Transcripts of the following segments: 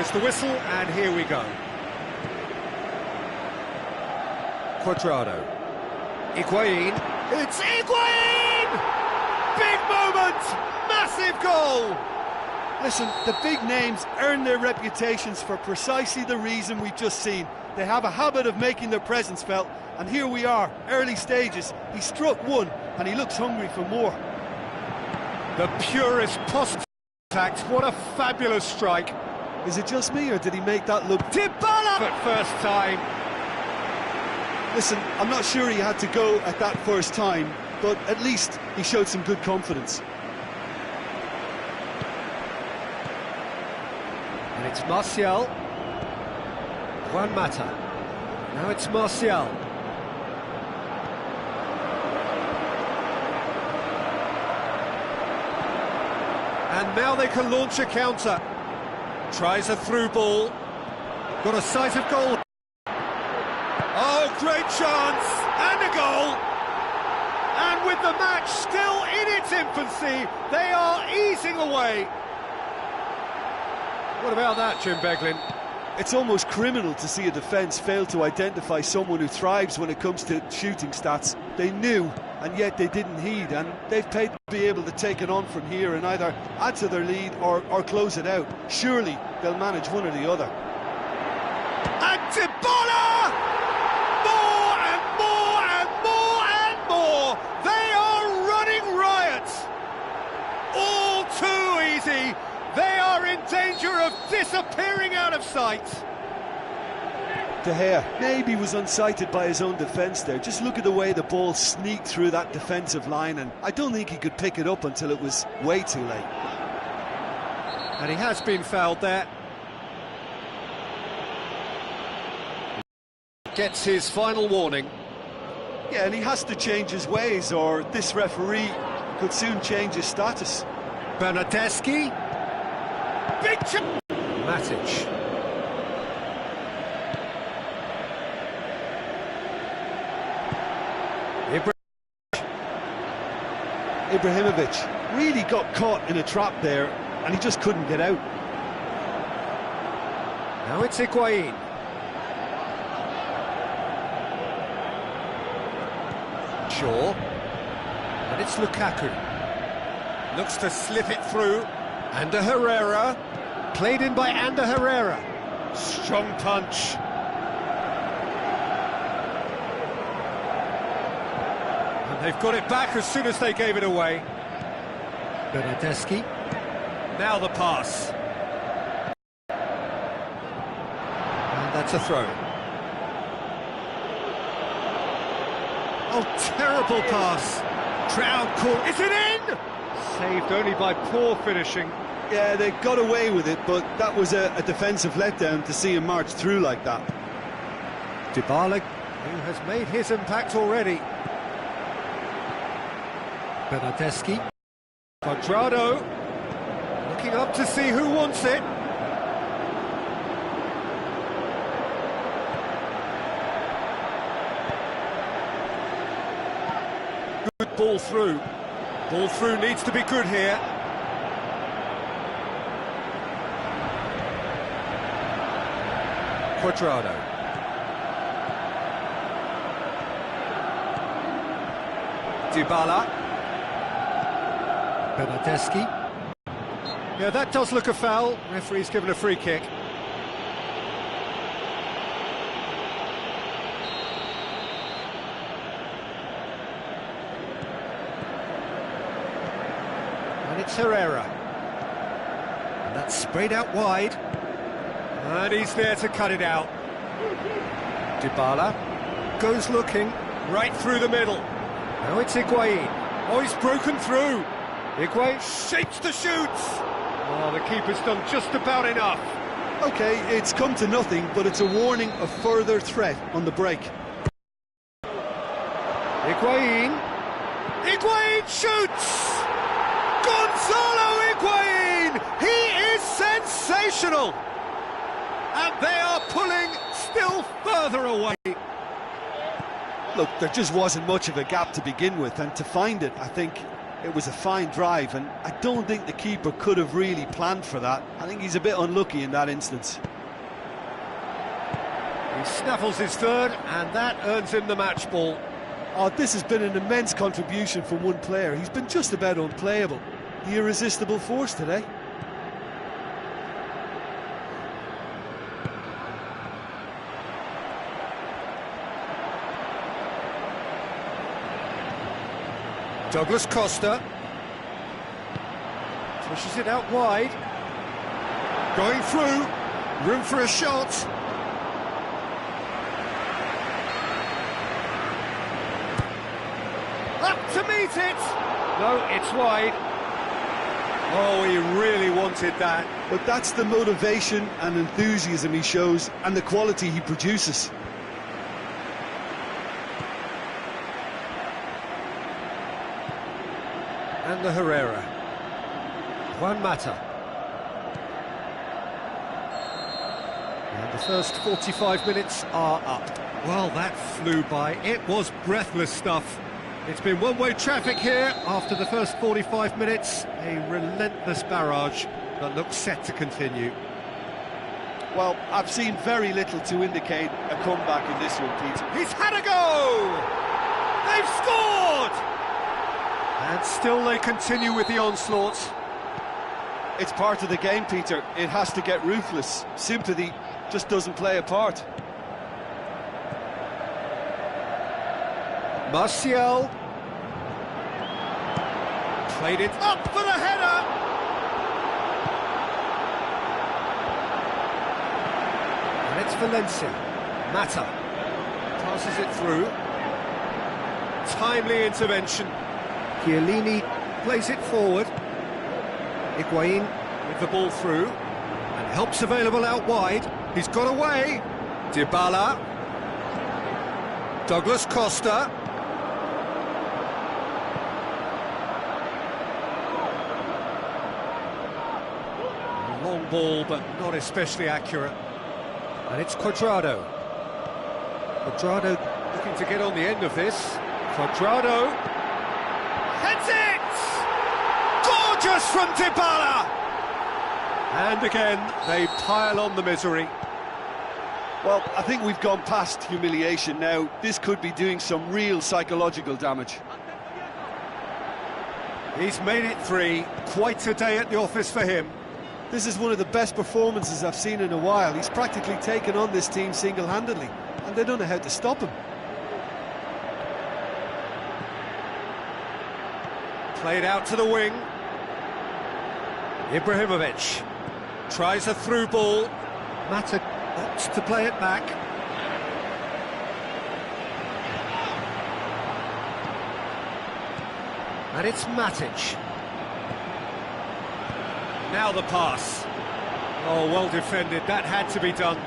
There's the whistle, and here we go. Cuadrado. Higuain. It's Higuain! Big moment! Massive goal! Listen, the big names earn their reputations for precisely the reason we've just seen. They have a habit of making their presence felt, and here we are, early stages. He struck one, and he looks hungry for more. The purest post-contact, what a fabulous strike. Is it just me, or did he make that look... Dybala! At first time. Listen, I'm not sure he had to go at that first time, but at least he showed some good confidence. And it's Martial. Juan Mata. Now it's Martial. And now they can launch a counter. Tries a through ball. Got a sight of goal. Oh, great chance! And a goal! And with the match still in its infancy, they are easing away. What about that, Jim Beglin? It's almost criminal to see a defence fail to identify someone who thrives when it comes to shooting stats. They knew, and yet they didn't heed, and they've paid to be able to take it on from here and either add to their lead or close it out. Surely they'll manage one or the other. And Dybala! More and more and more and more! They are running riot! All too easy! They are in danger of disappearing out of sight. De Gea maybe was unsighted by his own defence there. Just look at the way the ball sneaked through that defensive line, and I don't think he could pick it up until it was way too late. And he has been fouled there. Gets his final warning. Yeah, and he has to change his ways, or this referee could soon change his status. Bernardeschi. Big chip. Matic. Ibrahimovic really got caught in a trap there, and he just couldn't get out. Now it's Higuain. Shaw. And it's Lukaku. Looks to slip it through. Ander Herrera. Played in by Ander Herrera. Strong punch. And they've got it back as soon as they gave it away. Bernardeschi. Now the pass. And that's a throw. Oh, terrible pass. Trout caught. Is it in? Saved only by poor finishing. Yeah, they got away with it, but that was a defensive letdown to see him march through like that. Dybala, who has made his impact already. Bernardeschi. Cuadrado. Looking up to see who wants it. Good ball through. Ball through needs to be good here. Cuadrado. Dybala. Bernardeschi. Yeah, that does look a foul. Referee's given a free kick. And it's Herrera. And that's sprayed out wide. And he's there to cut it out. Dybala goes looking right through the middle. Now it's Higuain. Oh, he's broken through. Higuain shapes the shoots. Oh, the keeper's done just about enough. OK, it's come to nothing, but it's a warning of further threat on the break. Higuain. Higuain shoots! Gonzalo Higuain! He is sensational! And they are pulling still further away. Look, there just wasn't much of a gap to begin with, and to find it, I think, It was a fine drive, and I don't think the keeper could have really planned for that. I think he's a bit unlucky in that instance. He snaffles his third, and that earns him the match ball. Oh, this has been an immense contribution from one player. He's been just about unplayable. The irresistible force today. Douglas Costa pushes it out wide, going through, room for a shot. Up to meet it! No, it's wide. Oh, he really wanted that. But that's the motivation and enthusiasm he shows, and the quality he produces. And the Herrera. Juan Mata. And the first 45 minutes are up. Well, that flew by. It was breathless stuff. It's been one-way traffic here after the first 45 minutes. A relentless barrage that looks set to continue. Well, I've seen very little to indicate a comeback in this one, Peter. He's had a go! They've scored! And still they continue with the onslaught. It's part of the game, Peter. It has to get ruthless. Sympathy just doesn't play a part. Martial. Played it up for the header. And it's Valencia. Mata passes it through. Timely intervention. Chiellini plays it forward. Higuain with the ball through. And help's available out wide. He's got away. Dybala. Douglas Costa. A long ball, but not especially accurate. And it's Cuadrado. Cuadrado looking to get on the end of this. Cuadrado. Heads it! Gorgeous from Dybala! And again, they pile on the misery. Well, I think we've gone past humiliation now. This could be doing some real psychological damage. He's made it 3. Quite a day at the office for him. This is one of the best performances I've seen in a while. He's practically taken on this team single-handedly, and they don't know how to stop him. Played out to the wing. Ibrahimovic tries a through ball. Mata opts to play it back. And it's Matic. Now the pass. Oh, well defended. That had to be done.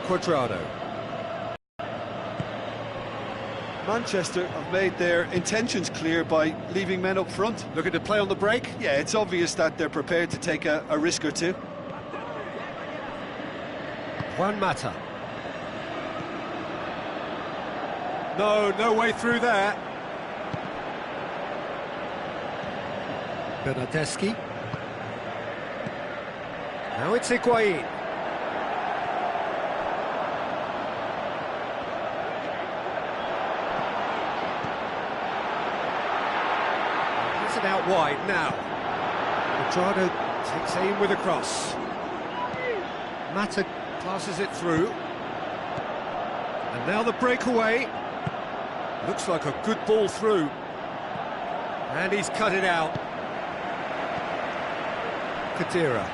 Cuadrado. Manchester have made their intentions clear by leaving men up front. Looking to play on the break? Yeah, it's obvious that they're prepared to take a risk or two. Juan Mata. No way through there. Bernardeschi. Now it's Higuain. Out wide now. Cuadrado takes aim with a cross. Mata passes it through. And now the breakaway. Looks like a good ball through. And he's cut it out. Khedira.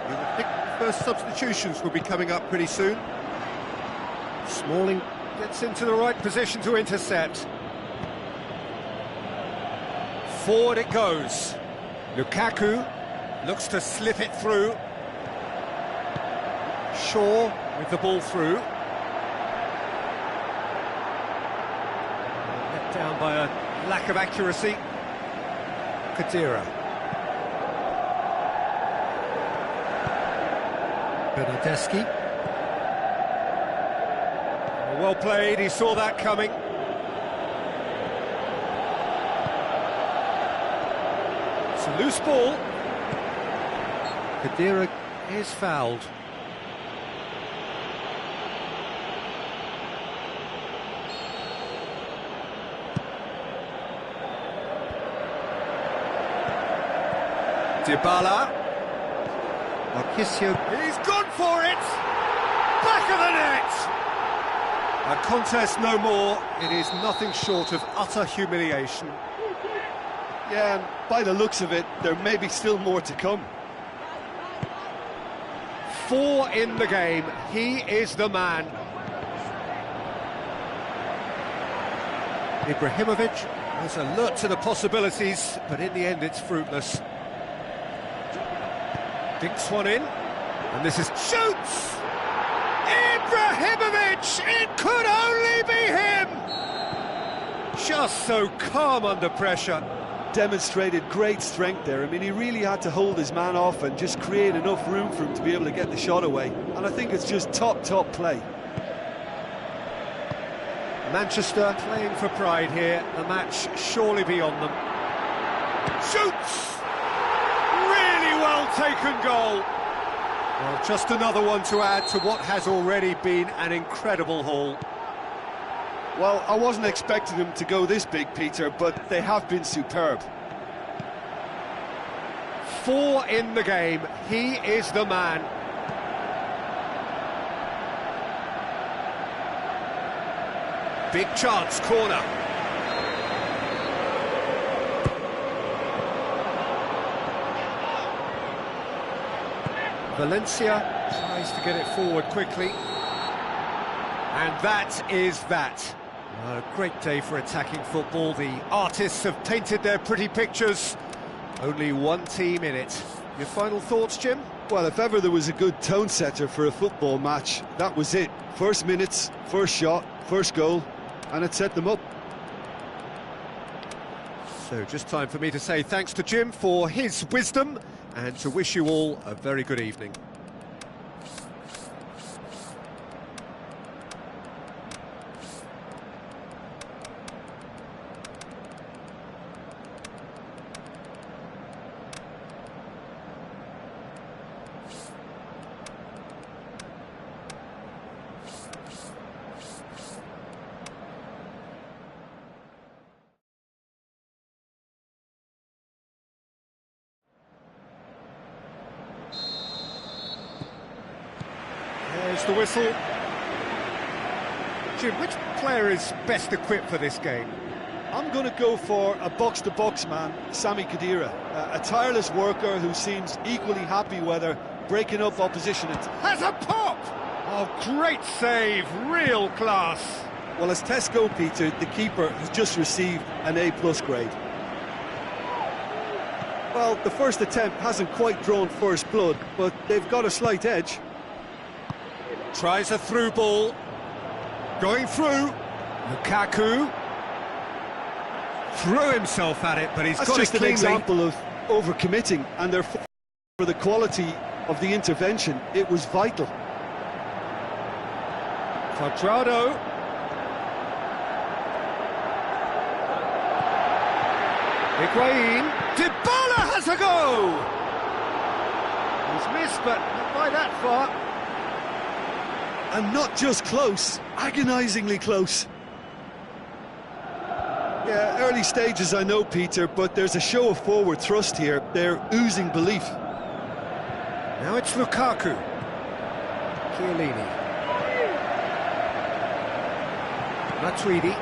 You would think the first substitutions will be coming up pretty soon. Smalling gets into the right position to intercept. Forward it goes. Lukaku looks to slip it through. Shaw with the ball through. Let down by a lack of accuracy. Khedira. Bernardeschi. Well played, he saw that coming. It's a loose ball. Khedira is fouled. Dybala. Marchisio. He's gone for it! Back of the net! A contest no more. It is nothing short of utter humiliation. Yeah, and by the looks of it, there may be still more to come. 4 in the game. He is the man. Ibrahimovic was alert to the possibilities, but in the end it's fruitless. Dinks one in, and this is... shoots! Ibrahimovic! It could only be him! Just so calm under pressure. Demonstrated great strength there. I mean, he really had to hold his man off and just create enough room for him to be able to get the shot away. And I think it's just top play. Manchester playing for pride here. The match surely beyond them. Shoots! Really well taken goal. Well, just another one to add to what has already been an incredible haul. Well, I wasn't expecting them to go this big, Peter, but they have been superb. 4 in the game. He is the man. Big chance, corner. Valencia tries to get it forward quickly. And that is that. A great day for attacking football. The artists have painted their pretty pictures. Only one team in it. Your final thoughts, Jim? Well, if ever there was a good tone setter for a football match, that was it. First minutes, first shot, first goal, and it set them up. So just time for me to say thanks to Jim for his wisdom and to wish you all a very good evening. There's the whistle. Jim, which player is best equipped for this game? I'm going to go for a box-to-box man, Sami Khedira, a tireless worker who seems equally happy whether breaking up opposition. Has a pop! Oh, great save, real class. Well, as tests go, Peter, the keeper has just received an A+ grade. Well, the first attempt hasn't quite drawn first blood, but they've got a slight edge. Tries a through ball. Going through. Lukaku. Threw himself at it, but he's got it cleanly. That's just an example of overcommitting, and therefore, for the quality of the intervention, it was vital. Cuadrado. Higuain. Dybala has a go! He's missed, but not by that far. And not just close, agonisingly close. Yeah, early stages I know, Peter, but there's a show of forward thrust here. They're oozing belief. Now it's Lukaku. Chiellini. Matuidi.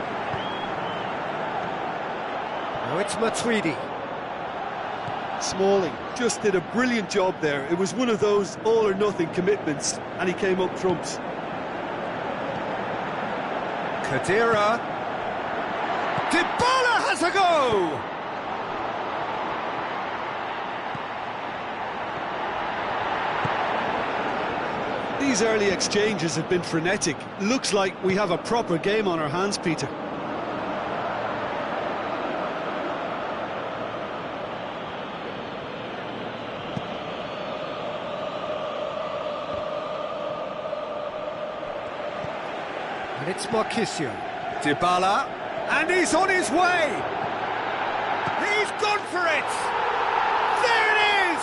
Now it's Matuidi. Smalling just did a brilliant job there. It was one of those all-or-nothing commitments, and he came up trumps. Khedira. Dybala has a go! These early exchanges have been frenetic. Looks like we have a proper game on our hands, Peter. And it's Marchisio. Dybala, and he's on his way! He's gone for it! There it is!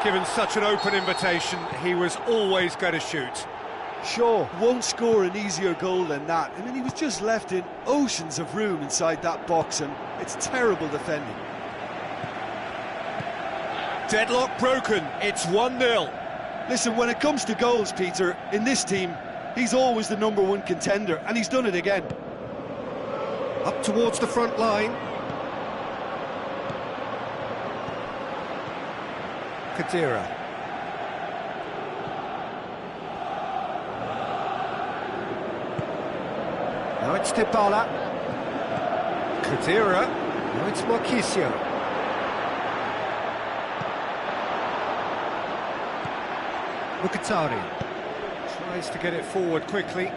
Given such an open invitation, he was always going to shoot. Sure, won't score an easier goal than that. I mean, he was just left in oceans of room inside that box, and it's terrible defending. Deadlock broken, it's 1-0. Listen, when it comes to goals, Peter, in this team, he's always the #1 contender, and he's done it again. Up towards the front line. Khedira. Now it's Dybala. Khedira. Now it's Marchisio. Mkhitaryan tries to get it forward quickly.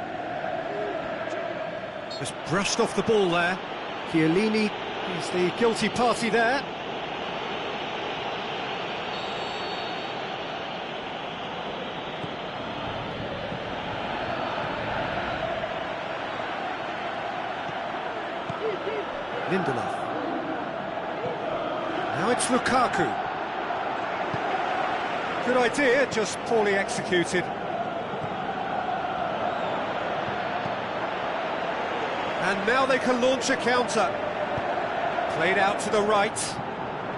Just brushed off the ball there. Chiellini is the guilty party there. Lindelof. Now it's Lukaku. Good idea, just poorly executed. And now they can launch a counter. Played out to the right.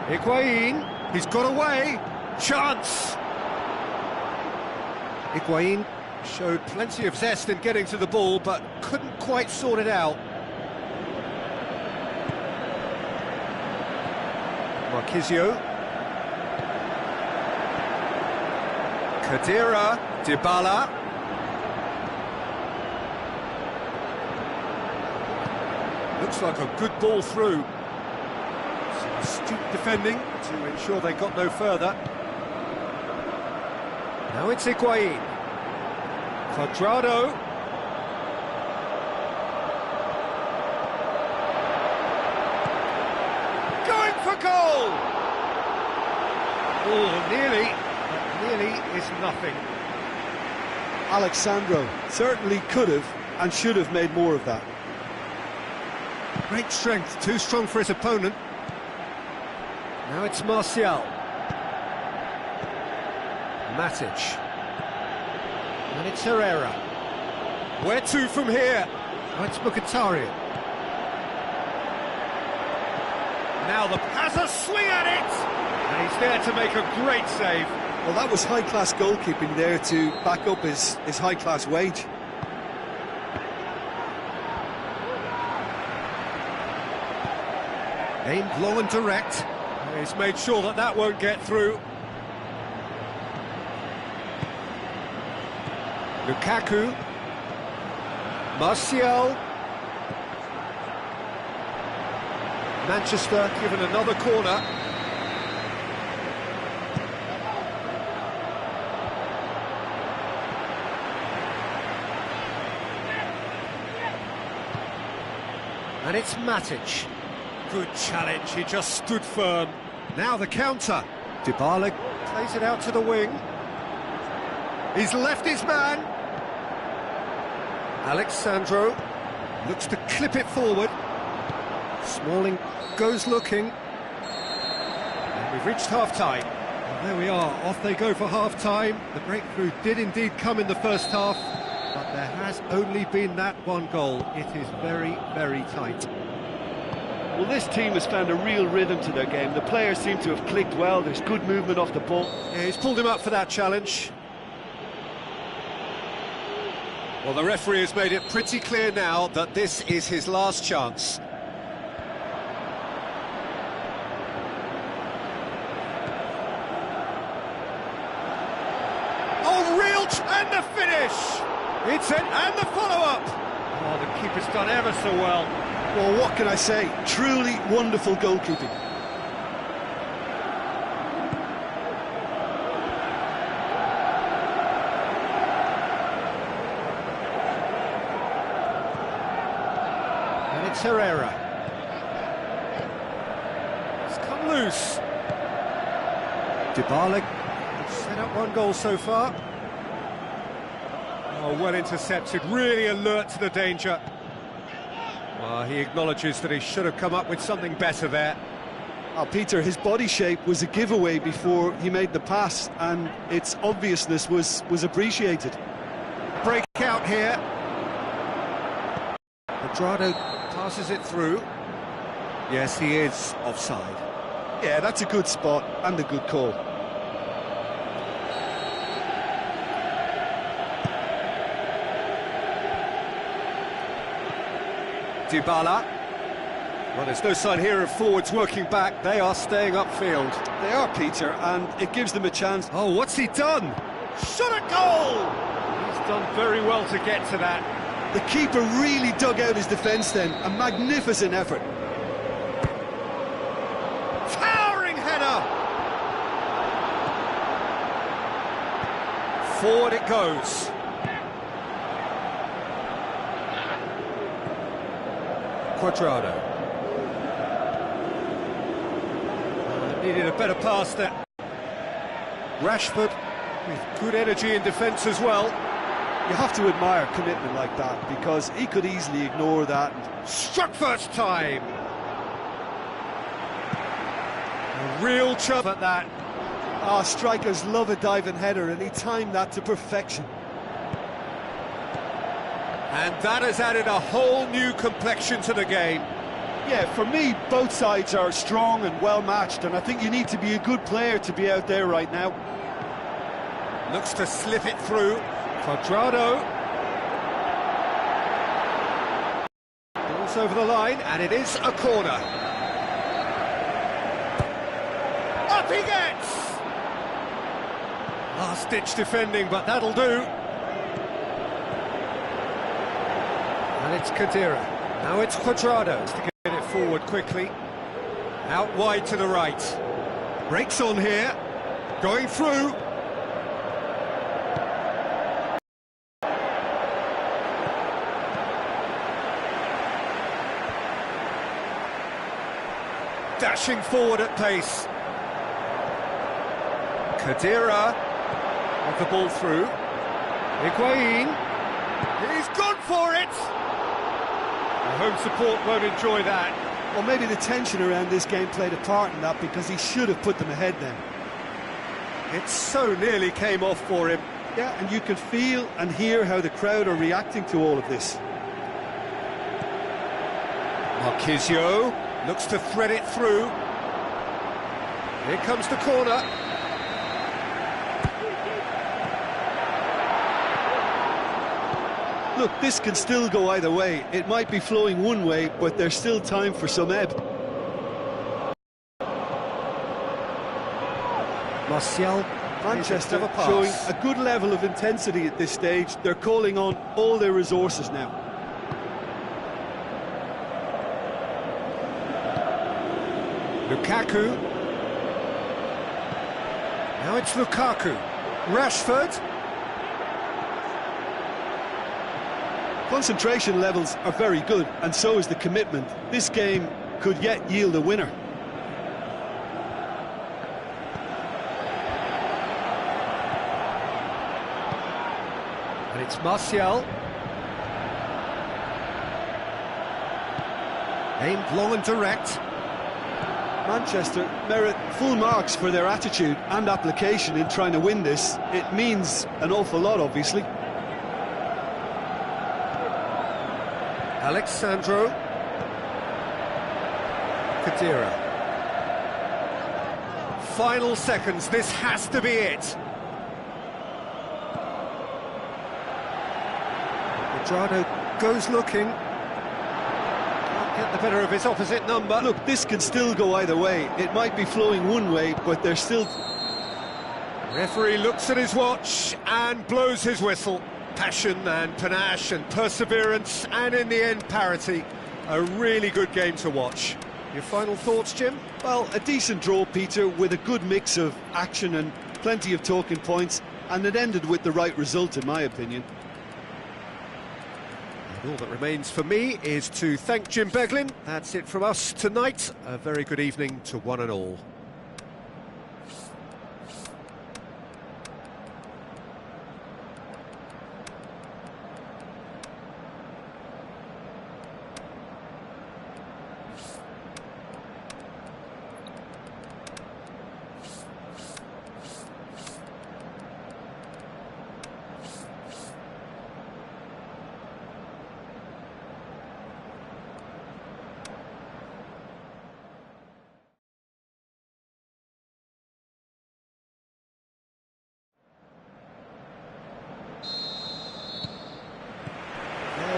Higuain, he's got away. Chance! Higuain showed plenty of zest in getting to the ball, but couldn't quite sort it out. Marchisio. Khedira, Dybala. Looks like a good ball through. Some astute defending to ensure they got no further. Now it's Higuain. Cuadrado. Going for goal! Oh, nearly. But nearly is nothing. Alex Sandro certainly could have and should have made more of that. Great strength, too strong for his opponent. Now it's Martial. Matic. And it's Herrera. Where to from here? Oh, it's Mkhitaryan. Now the has a swing at it! And he's there to make a great save. Well, that was high-class goalkeeping there to back up his high-class wage. Aimed low and direct. He's made sure that that won't get through. Lukaku. Martial. Manchester given another corner. And it's Matic. Good challenge, he just stood firm. Now the counter. Dybala plays it out to the wing. He's left his man. Alex Sandro looks to clip it forward. Smalling goes looking. And we've reached half-time. Well, there we are, off they go for half-time. The breakthrough did indeed come in the first half, but there has only been that one goal. It is very, very tight. Well, this team has found a real rhythm to their game. The players seem to have clicked well. There's good movement off the ball. Yeah, he's pulled him up for that challenge. Well, the referee has made it pretty clear now that this is his last chance. Oh, real and the finish! It's it, and the follow-up! Oh, the keeper's done ever so well. Well, what can I say? Truly wonderful goalkeeping. And it's Herrera. It's come loose. Dybala set up one goal so far. Oh, well intercepted, really alert to the danger. Well, he acknowledges that he should have come up with something better there. Oh, Peter, his body shape was a giveaway before he made the pass, and its obviousness was appreciated. Breakout here. Cuadrado passes it through. Yes, he is offside. Yeah, that's a good spot and a good call. Dybala. Well, there's no sign here of forwards working back. They are staying upfield. They are, Peter, and it gives them a chance. Oh, what's he done? Shot a goal! He's done very well to get to that. The keeper really dug out his defence then. A magnificent effort. Towering header! Forward it goes. Cuadrado. Needed a better pass there. Rashford with good energy in defence as well. You have to admire commitment like that, because he could easily ignore that. Struck first time. A real chub at that. Ah, strikers love a diving header, and he timed that to perfection. And that has added a whole new complexion to the game. Yeah, for me, both sides are strong and well-matched, and I think you need to be a good player to be out there right now. Looks to slip it through. Cuadrado. Balls over the line, and it is a corner. Up he gets! Last-ditch defending, but that'll do. And it's Khedira. Now it's Cuadrado to get it forward quickly. Out wide to the right. Breaks on here. Going through. Dashing forward at pace. Khedira. Have the ball through. Higuain. He's gone for it! The home support won't enjoy that. Well, maybe the tension around this game played a part in that, because he should have put them ahead then. It so nearly came off for him. Yeah, and you can feel and hear how the crowd are reacting to all of this. Marquisio looks to thread it through. Here comes the corner. Look, this can still go either way. It might be flowing one way, but there's still time for some ebb. Martial. Manchester showing a good level of intensity at this stage. They're calling on all their resources now. Lukaku. Now it's Lukaku. Rashford. Concentration levels are very good, and so is the commitment. This game could yet yield a winner. And it's Martial. Aimed long and direct. Manchester merit full marks for their attitude and application in trying to win this. It means an awful lot, obviously. Alexandro. Khedira. Final seconds, this has to be it. Cuadrado goes looking. Can't get the better of his opposite number. Look, this can still go either way. It might be flowing one way, but there's still... Referee looks at his watch and blows his whistle. Passion and panache and perseverance, and in the end parity. A really good game to watch. Your final thoughts, Jim? Well, a decent draw, Peter, with a good mix of action and plenty of talking points, and it ended with the right result, in my opinion. And all that remains for me is to thank Jim Beglin. That's it from us tonight. A very good evening to one and all.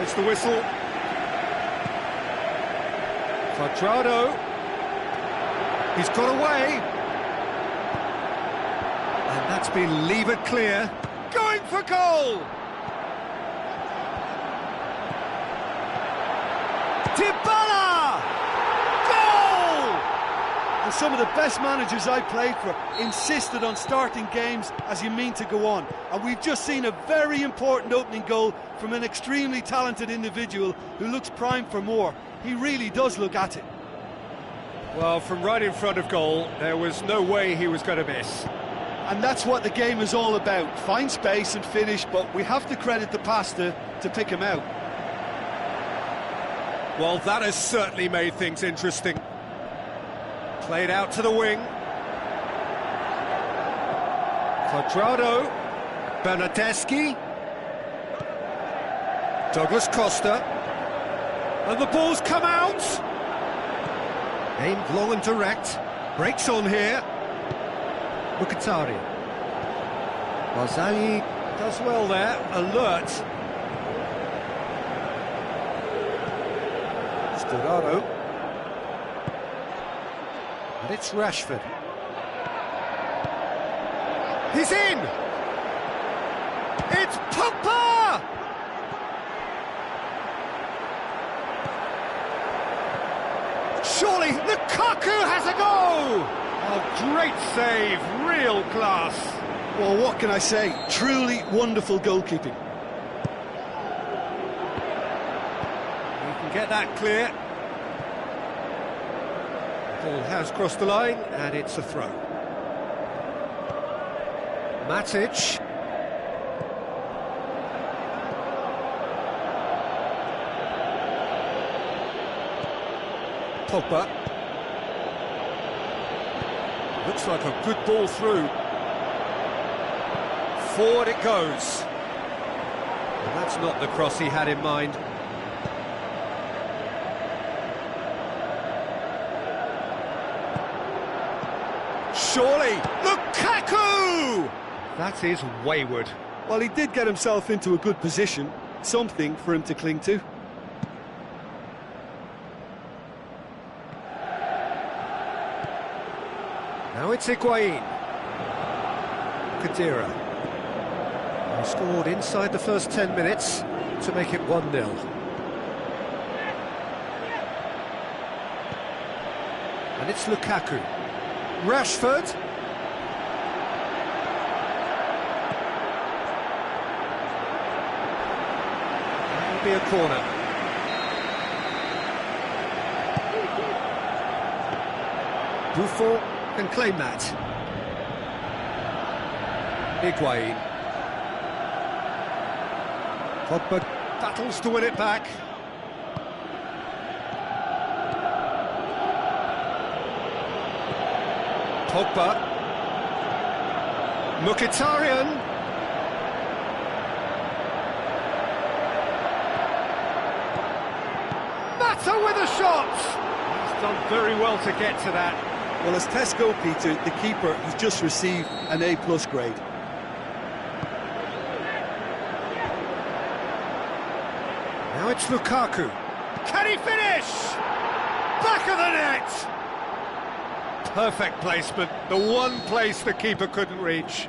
There's the whistle. Cuadrado. He's got away. And that's been levered clear. Going for goal! Dybala! Goal! And some of the best managers I played for insisted on starting games as you mean to go on. And we've just seen a very important opening goal from an extremely talented individual who looks primed for more. He really does look at it. Well, from right in front of goal, there was no way he was going to miss. And that's what the game is all about. Find space and finish, but we have to credit the pass to pick him out. Well, that has certainly made things interesting. Played out to the wing. Cuadrado. Bernardeschi. Douglas Costa. And the ball's come out. Aimed long and direct. Breaks on here. Mkhitaryan. Barzagli does well there. Alert. Sturaro. And it's Rashford. He's in! It's Pogba! Surely Lukaku has a go! Oh, great save, real class. Well, what can I say? Truly wonderful goalkeeping. You can get that clear. The ball has crossed the line, and it's a throw. Matic. Pogba. Looks like a good ball through. Forward it goes. And that's not the cross he had in mind. Surely, Lukaku! That is wayward. Well, he did get himself into a good position, something for him to cling to. Now it's Higuain. Khedira. He scored inside the first 10 minutes to make it 1-0. And it's Lukaku. Rashford. That'll be a corner. Buffon can claim that. Higuain. Pogba battles to win it back. Pogba. Mkhitaryan. Mata with a shot! He's done very well to get to that. Well, as tests go, Peter, the keeper has just received an A+ grade. Now it's Lukaku. Can he finish? Back of the net! Perfect placement, the one place the keeper couldn't reach.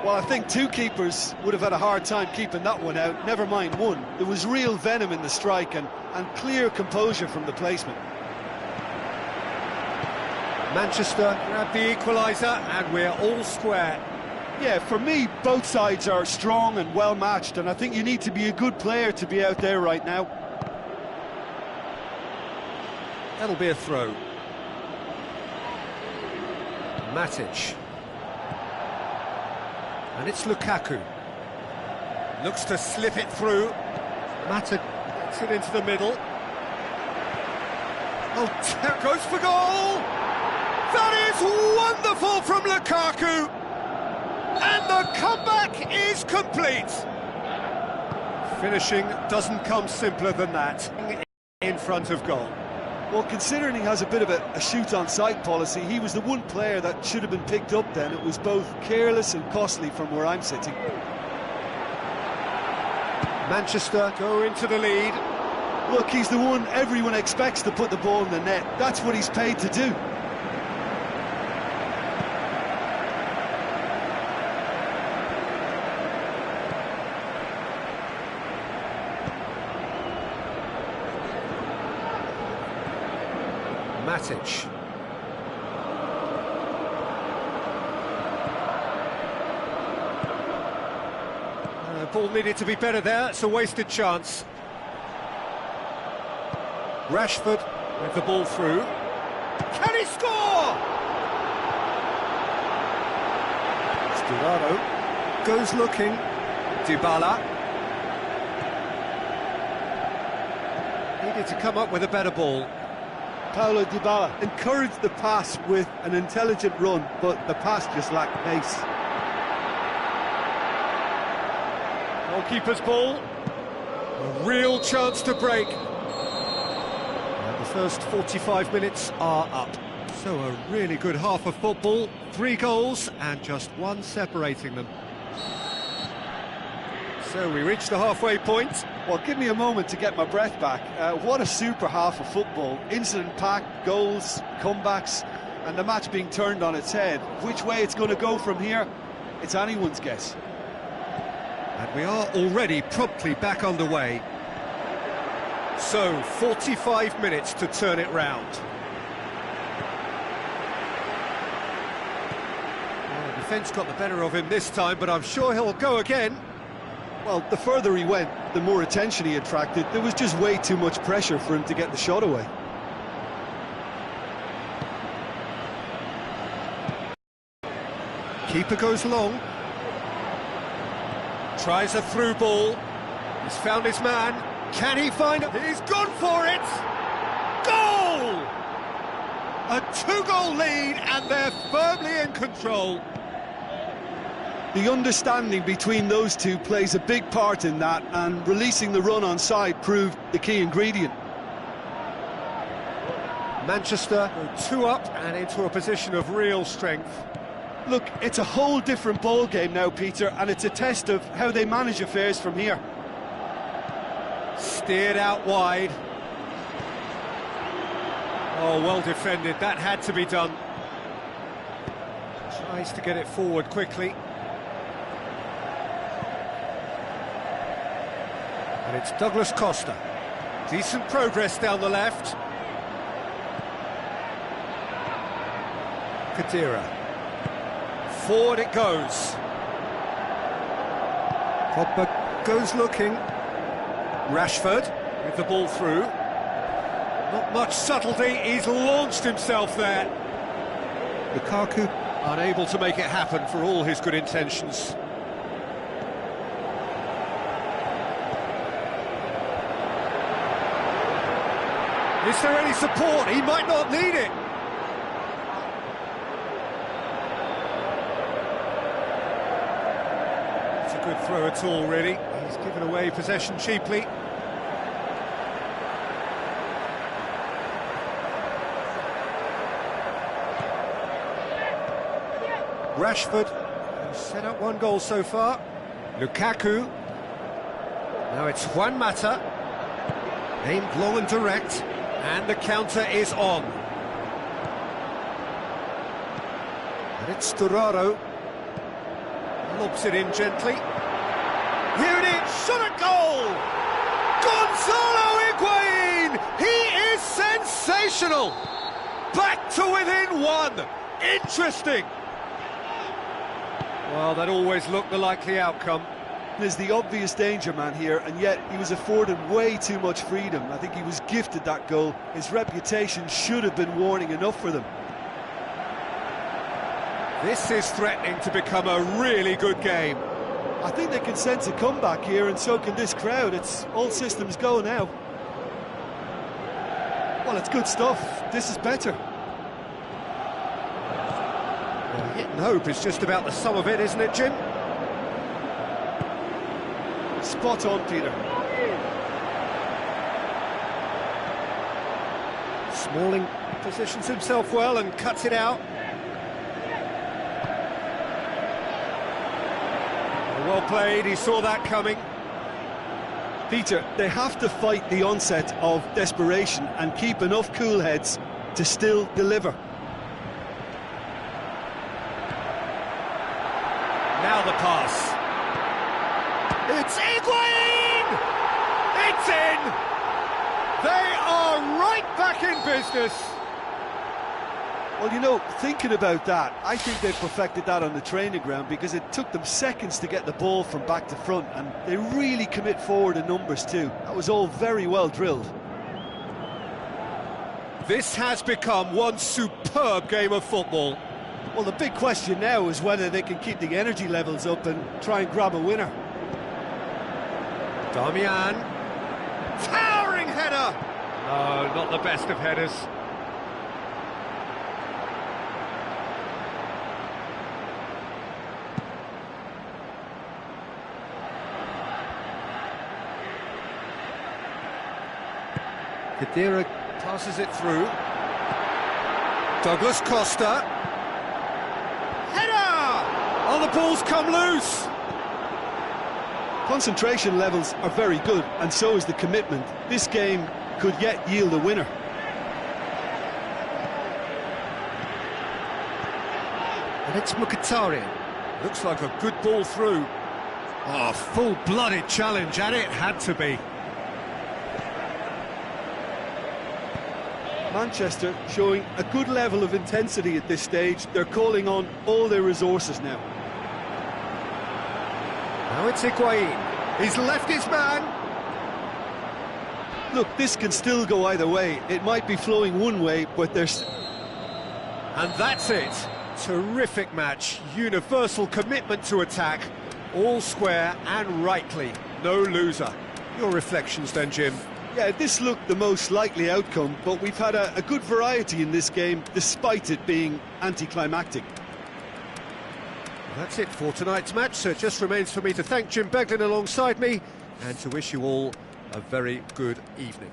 Well, I think two keepers would have had a hard time keeping that one out, never mind one. There was real venom in the strike and clear composure from the placement. Manchester grab the equaliser and we're all square. Yeah, for me, both sides are strong and well matched, and I think you need to be a good player to be out there right now. That'll be a throw. Matic. And it's Lukaku. Looks to slip it through. Mata gets it into the middle. Oh, goes for goal! That is wonderful from Lukaku! And the comeback is complete! Finishing doesn't come simpler than that. In front of goal. Well, considering he has a bit of a shoot-on-sight policy, he was the one player that should have been picked up then. It was both careless and costly from where I'm sitting. Manchester go into the lead. Look, he's the one everyone expects to put the ball in the net. That's what he's paid to do. Matic. Ball needed to be better there, it's a wasted chance. Rashford with the ball through. Can he score? Sturaro goes looking. Dybala. Needed to come up with a better ball. Paulo Dybala encouraged the pass with an intelligent run, but the pass just lacked pace. Goalkeeper's ball. A real chance to break. And the first 45 minutes are up. So a really good half of football. 3 goals and just 1 separating them. So we reach the halfway point. Well, give me a moment to get my breath back. What a super half of football. Incident-packed, goals, comebacks, and the match being turned on its head. Which way it's going to go from here, it's anyone's guess. And we are already promptly back underway. So, 45 minutes to turn it round. Well, the defence got the better of him this time, but I'm sure he'll go again. Well, the further he went, the more attention he attracted. There was just way too much pressure for him to get the shot away. Keeper goes long. Tries a through ball. He's found his man. Can he find it? He's gone for it! Goal! A 2-goal lead and they're firmly in control. The understanding between those two plays a big part in that, and releasing the run on side proved the key ingredient. Manchester go 2 up and into a position of real strength. Look, it's a whole different ball game now, Peter, and it's a test of how they manage affairs from here. Steered out wide. Oh, well defended, that had to be done. Tries to get it forward quickly. And it's Douglas Costa. Decent progress down the left. Khedira. Forward it goes. Pogba goes looking. Rashford with the ball through. Not much subtlety, he's launched himself there. Lukaku unable to make it happen for all his good intentions. Is there any support? He might not need it. Good throw at all, really. He's given away possession cheaply. Rashford has set up 1 goal so far. Lukaku. Now it's Juan Mata. Aimed long and direct. And the counter is on. And it's Sturaro. Lobs it in gently. Here it is, shot at goal! Gonzalo Higuain! He is sensational! Back to within 1! Interesting! Well, that always looked the likely outcome. There's the obvious danger man here, and yet he was afforded way too much freedom. I think he was gifted that goal. His reputation should have been warning enough for them. This is threatening to become a really good game. I think they can sense a comeback here, and so can this crowd. It's all systems go now. Well, it's good stuff. This is better. Well, hit and hope is just about the sum of it, isn't it, Jim? Spot on, Peter. Smalling positions himself well and cuts it out. Well played, he saw that coming. Peter, they have to fight the onset of desperation and keep enough cool heads to still deliver. Now the pass. It's Higuain! It's in! They are right back in business. Well, you know, thinking about that, I think they perfected that on the training ground because it took them seconds to get the ball from back to front, and they really commit forward in numbers too. That was all very well drilled. This has become one superb game of football. Well, the big question now is whether they can keep the energy levels up and try and grab a winner. Darmian. Towering header! No, not the best of headers. Khedira passes it through. Douglas Costa. Header! Oh, the ball's come loose. Concentration levels are very good, and so is the commitment. This game could yet yield a winner. And it's Mkhitaryan. Looks like a good ball through. Oh, full-blooded challenge, and it had to be. Manchester showing a good level of intensity at this stage. They're calling on all their resources now. Now it's Higuain. He's left his man. Look, this can still go either way. It might be flowing one way, but there's... And that's it. Terrific match. Universal commitment to attack. All square and rightly. No loser. Your reflections then, Jim? Yeah, this looked the most likely outcome, but we've had a good variety in this game, despite it being anticlimactic. That's it for tonight's match, so it just remains for me to thank Jim Beglin alongside me and to wish you all a very good evening.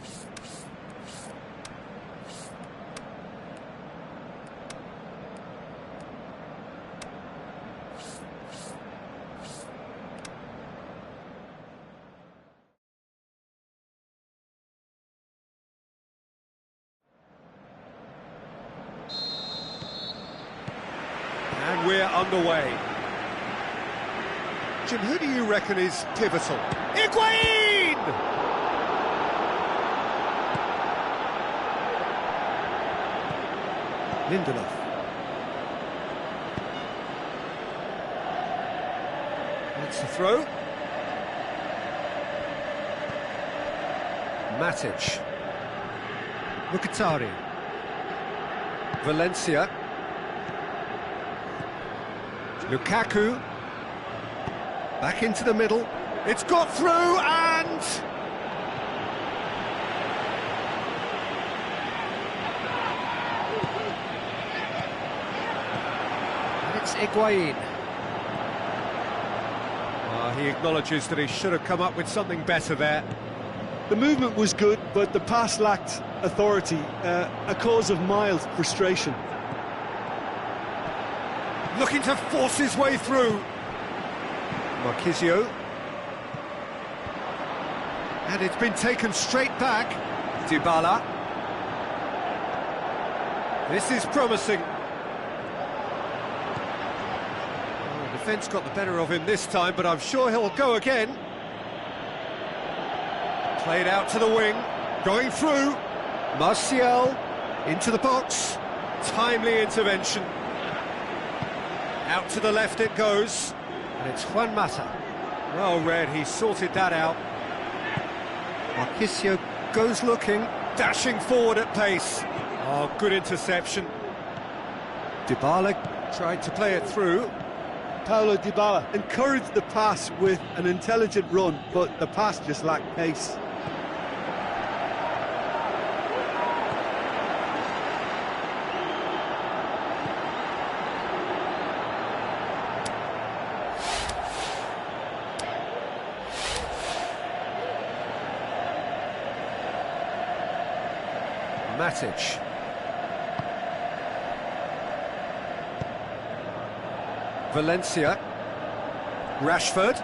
And we're underway. Jim, who do you reckon is pivotal? Higuain! Lindelof. That's the throw. Matic. Mkhitaryan. Valencia. Lukaku. Back into the middle. It's got through and... it's Higuain. He acknowledges that he should have come up with something better there. The movement was good, but the pass lacked authority, a cause of mild frustration. Looking to force his way through. Marquisio. And it's been taken straight back. Dybala. This is promising. Oh, the defence got the better of him this time, but I'm sure he'll go again. Played out to the wing. Going through. Martial into the box. Timely intervention. Out to the left it goes, and it's Juan Mata. Well read, he sorted that out. Marquisio goes looking, dashing forward at pace. Oh, good interception. Dybala tried to play it through. Paulo Dybala encouraged the pass with an intelligent run, but the pass just lacked pace. Matic. Valencia. Rashford.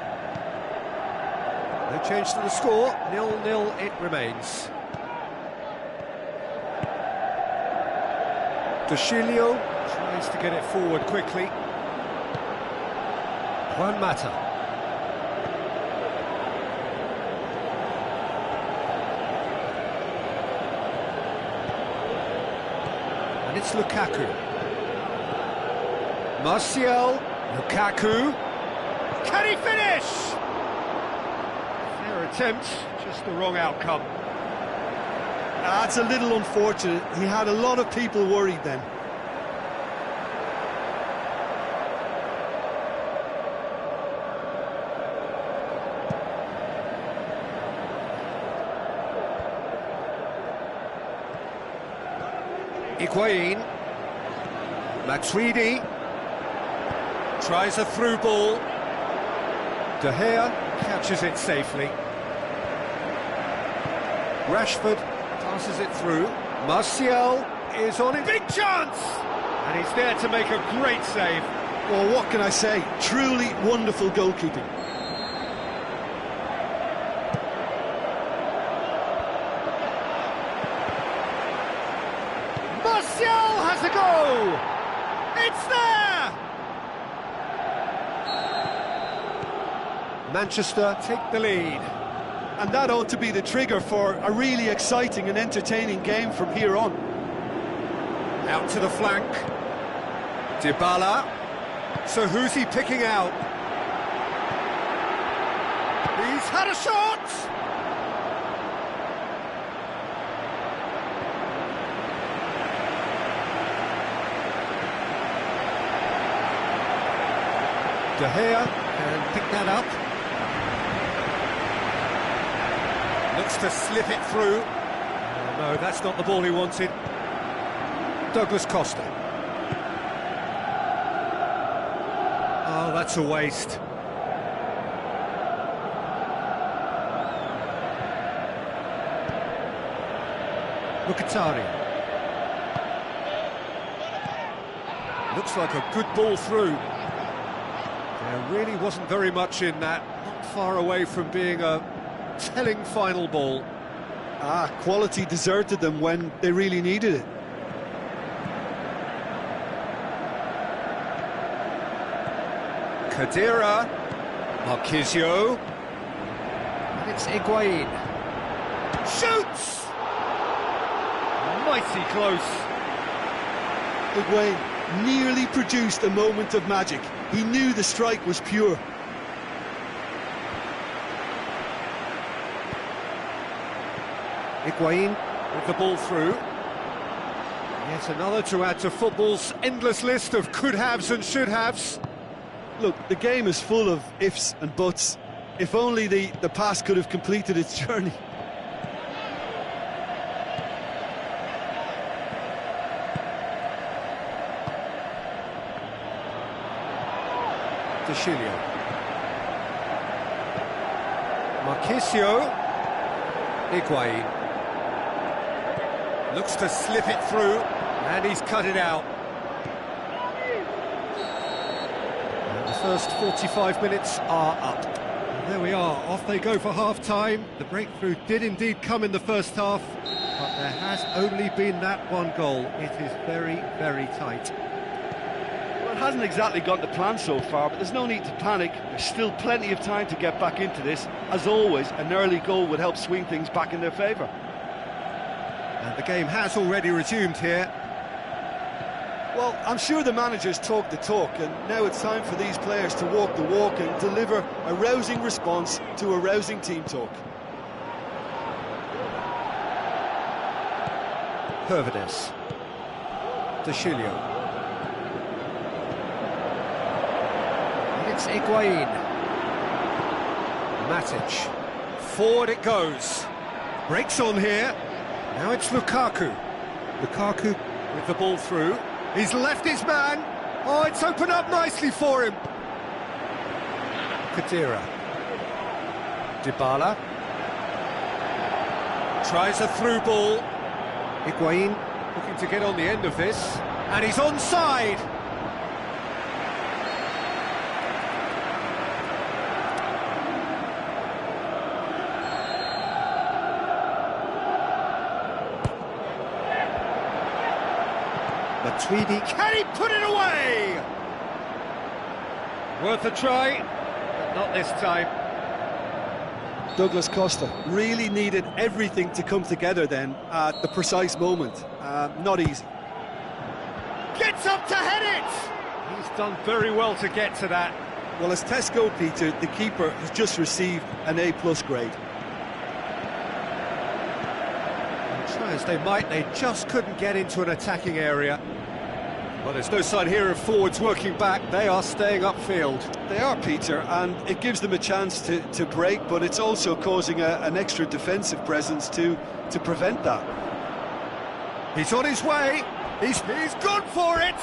No change to the score, 0-0 it remains. Dushilio tries to get it forward quickly. Juan Mata. And it's Lukaku. Martial, Lukaku. Can he finish? Fair attempt, just the wrong outcome. That's a little unfortunate. He had a lot of people worried then. Higuain. Matuidi. Tries a through ball. De Gea catches it safely. Rashford passes it through. Martial is on it. Big chance! And he's there to make a great save. Well, what can I say? Truly wonderful goalkeeping. Martial has a go! It's there! Manchester take the lead. And that ought to be the trigger for a really exciting and entertaining game from here on. Out to the flank. Dybala. So who's he picking out? He's had a shot! De Gea can pick that up. Looks to slip it through. Oh, no, that's not the ball he wanted. Douglas Costa. Oh, that's a waste. Mkhitaryan. Looks like a good ball through. There really wasn't very much in that. Not far away from being a telling final ball. Quality deserted them when they really needed it. Khedira. Marquisio. And it's Higuain. Shoots! Mighty close. Higuain nearly produced a moment of magic. He knew the strike was pure. Higuain with the ball through. Yet another to add to football's endless list of could-haves and should-haves. Look, the game is full of ifs and buts. If only the pass could have completed its journey. Dushilio. Marquisio. Higuain. Looks to slip it through, and he's cut it out. And the first 45 minutes are up. And there we are, off they go for half-time. The breakthrough did indeed come in the first half, but there has only been that one goal. It is very, very tight. Well, it hasn't exactly gone to plan so far, but there's no need to panic. There's still plenty of time to get back into this. As always, an early goal would help swing things back in their favour. And the game has already resumed here. Well, I'm sure the managers talk the talk, and now it's time for these players to walk the walk and deliver a rousing response to a rousing team talk. Hervedes. Dushilio. And it's Higuain. Matic. Forward it goes. Breaks on here. Now it's Lukaku. Lukaku with the ball through. He's left his man. Oh, it's opened up nicely for him. Khedira. Dybala. Tries a through ball. Higuain looking to get on the end of this. And he's onside. Matuidi, can he put it away? Worth a try, but not this time. Douglas Costa really needed everything to come together then at the precise moment. Not easy. Gets up to head it! He's done very well to get to that. Well, as tests go, Peter, the keeper has just received an A+ grade. Try as they might, they just couldn't get into an attacking area. Well, there's no sign here of forwards working back. They are staying upfield. They are, Peter, and it gives them a chance to break, but it's also causing an extra defensive presence to prevent that. He's on his way. He's gone for it.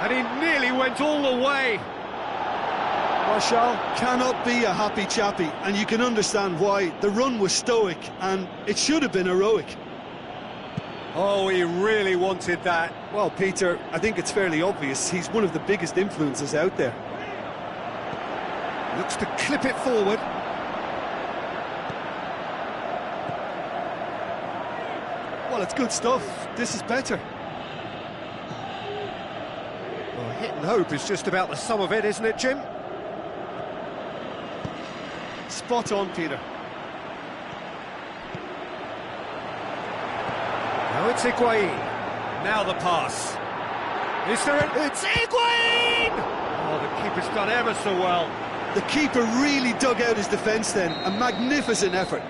And he nearly went all the way. Martial cannot be a happy chappy, and you can understand why. The run was stoic, and it should have been heroic. Oh, he really wanted that. Well, Peter, I think it's fairly obvious. He's one of the biggest influences out there. Looks to clip it forward. Well, it's good stuff. This is better. Well, hit and hope is just about the sum of it, isn't it, Jim? Spot on, Peter. Now it's Higuain. Now the pass. Is there It's Higuain! Oh, the keeper's done ever so well. The keeper really dug out his defence then. A magnificent effort.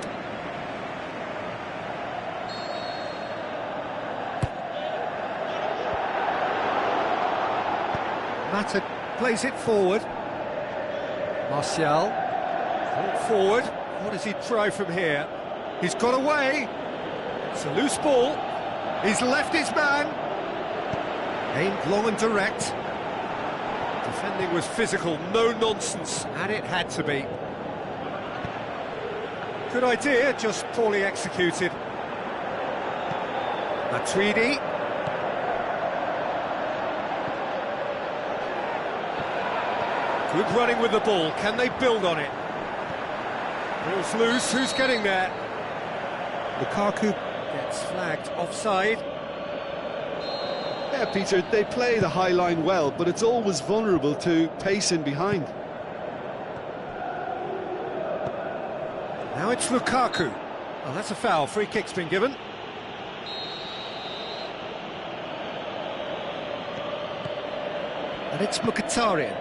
Mata plays it forward. Martial. Forward. What does he try from here? He's got away. It's a loose ball. He's left his man. Aimed long and direct. Defending was physical, no nonsense, and it had to be. Good idea, just poorly executed. Matuidi. Good running with the ball. Can they build on it? Ball's loose. Who's getting there? Lukaku gets flagged offside. Yeah, Peter, they play the high line well, but it's always vulnerable to pace in behind. Now it's Lukaku. Oh, that's a foul. Free kick's been given. And it's Mkhitaryan.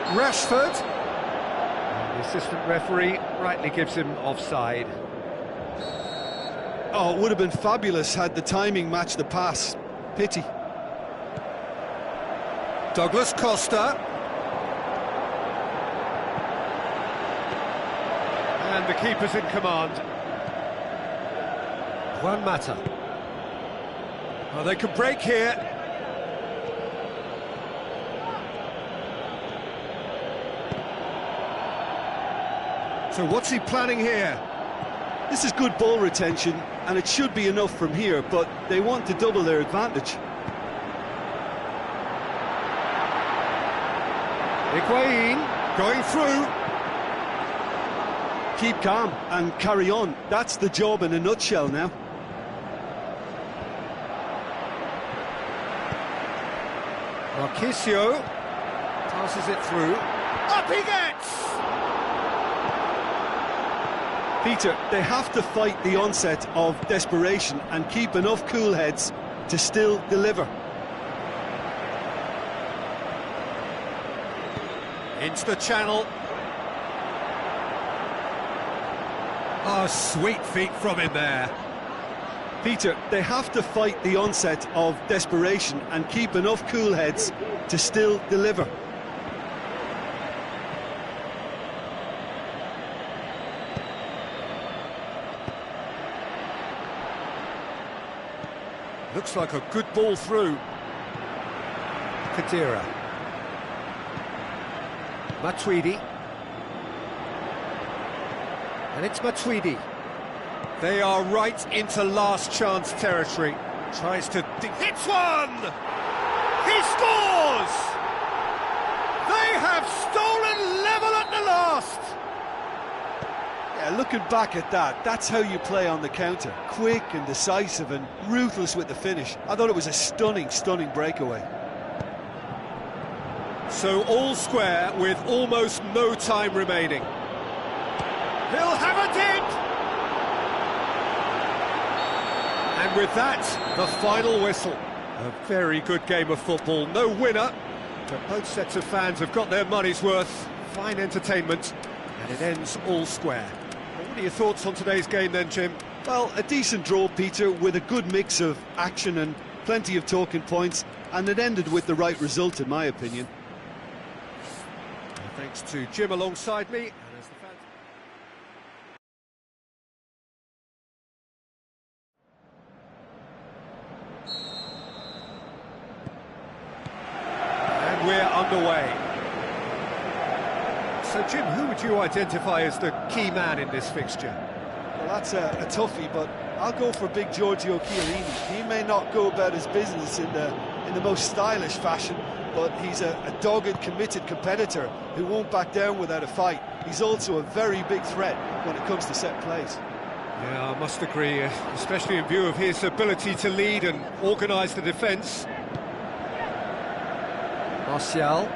Rashford. And the assistant referee rightly gives him offside. Oh, it would have been fabulous had the timing matched the pass. Pity. Douglas Costa. And the keeper's in command. Juan Mata. Oh, they can break here. So what's he planning here? This is good ball retention, and it should be enough from here, but they want to double their advantage. Higuain going through. Keep calm and carry on. That's the job in a nutshell now. Marchisio passes it through. Up he gets! Peter, they have to fight the onset of desperation and keep enough cool heads to still deliver. Into the channel. Oh, sweet feet from him there. Peter, they have to fight the onset of desperation and keep enough cool heads to still deliver. Looks like a good ball through. Khedira. Matuidi. And it's Matuidi. They are right into last chance territory. Tries to... hits one! He scores! They have stolen level at the last! Yeah, looking back at that, that's how you play on the counter. Quick and decisive and ruthless with the finish. I thought it was a stunning, stunning breakaway. So all square with almost no time remaining. He'll have a dig! And with that, the final whistle. A very good game of football. No winner, but both sets of fans have got their money's worth. Fine entertainment, and it ends all square. Well, what are your thoughts on today's game then, Jim? Well, a decent draw, Peter, with a good mix of action and plenty of talking points, and it ended with the right result, in my opinion. Thanks to Jim alongside me. And we're underway. So, Jim, who would you identify as the key man in this fixture? Well, that's a toughie, but I'll go for big Giorgio Chiellini. He may not go about his business in the most stylish fashion, but he's a dogged, committed competitor who won't back down without a fight. He's also a very big threat when it comes to set plays. Yeah, I must agree, especially in view of his ability to lead and organise the defence. Martial.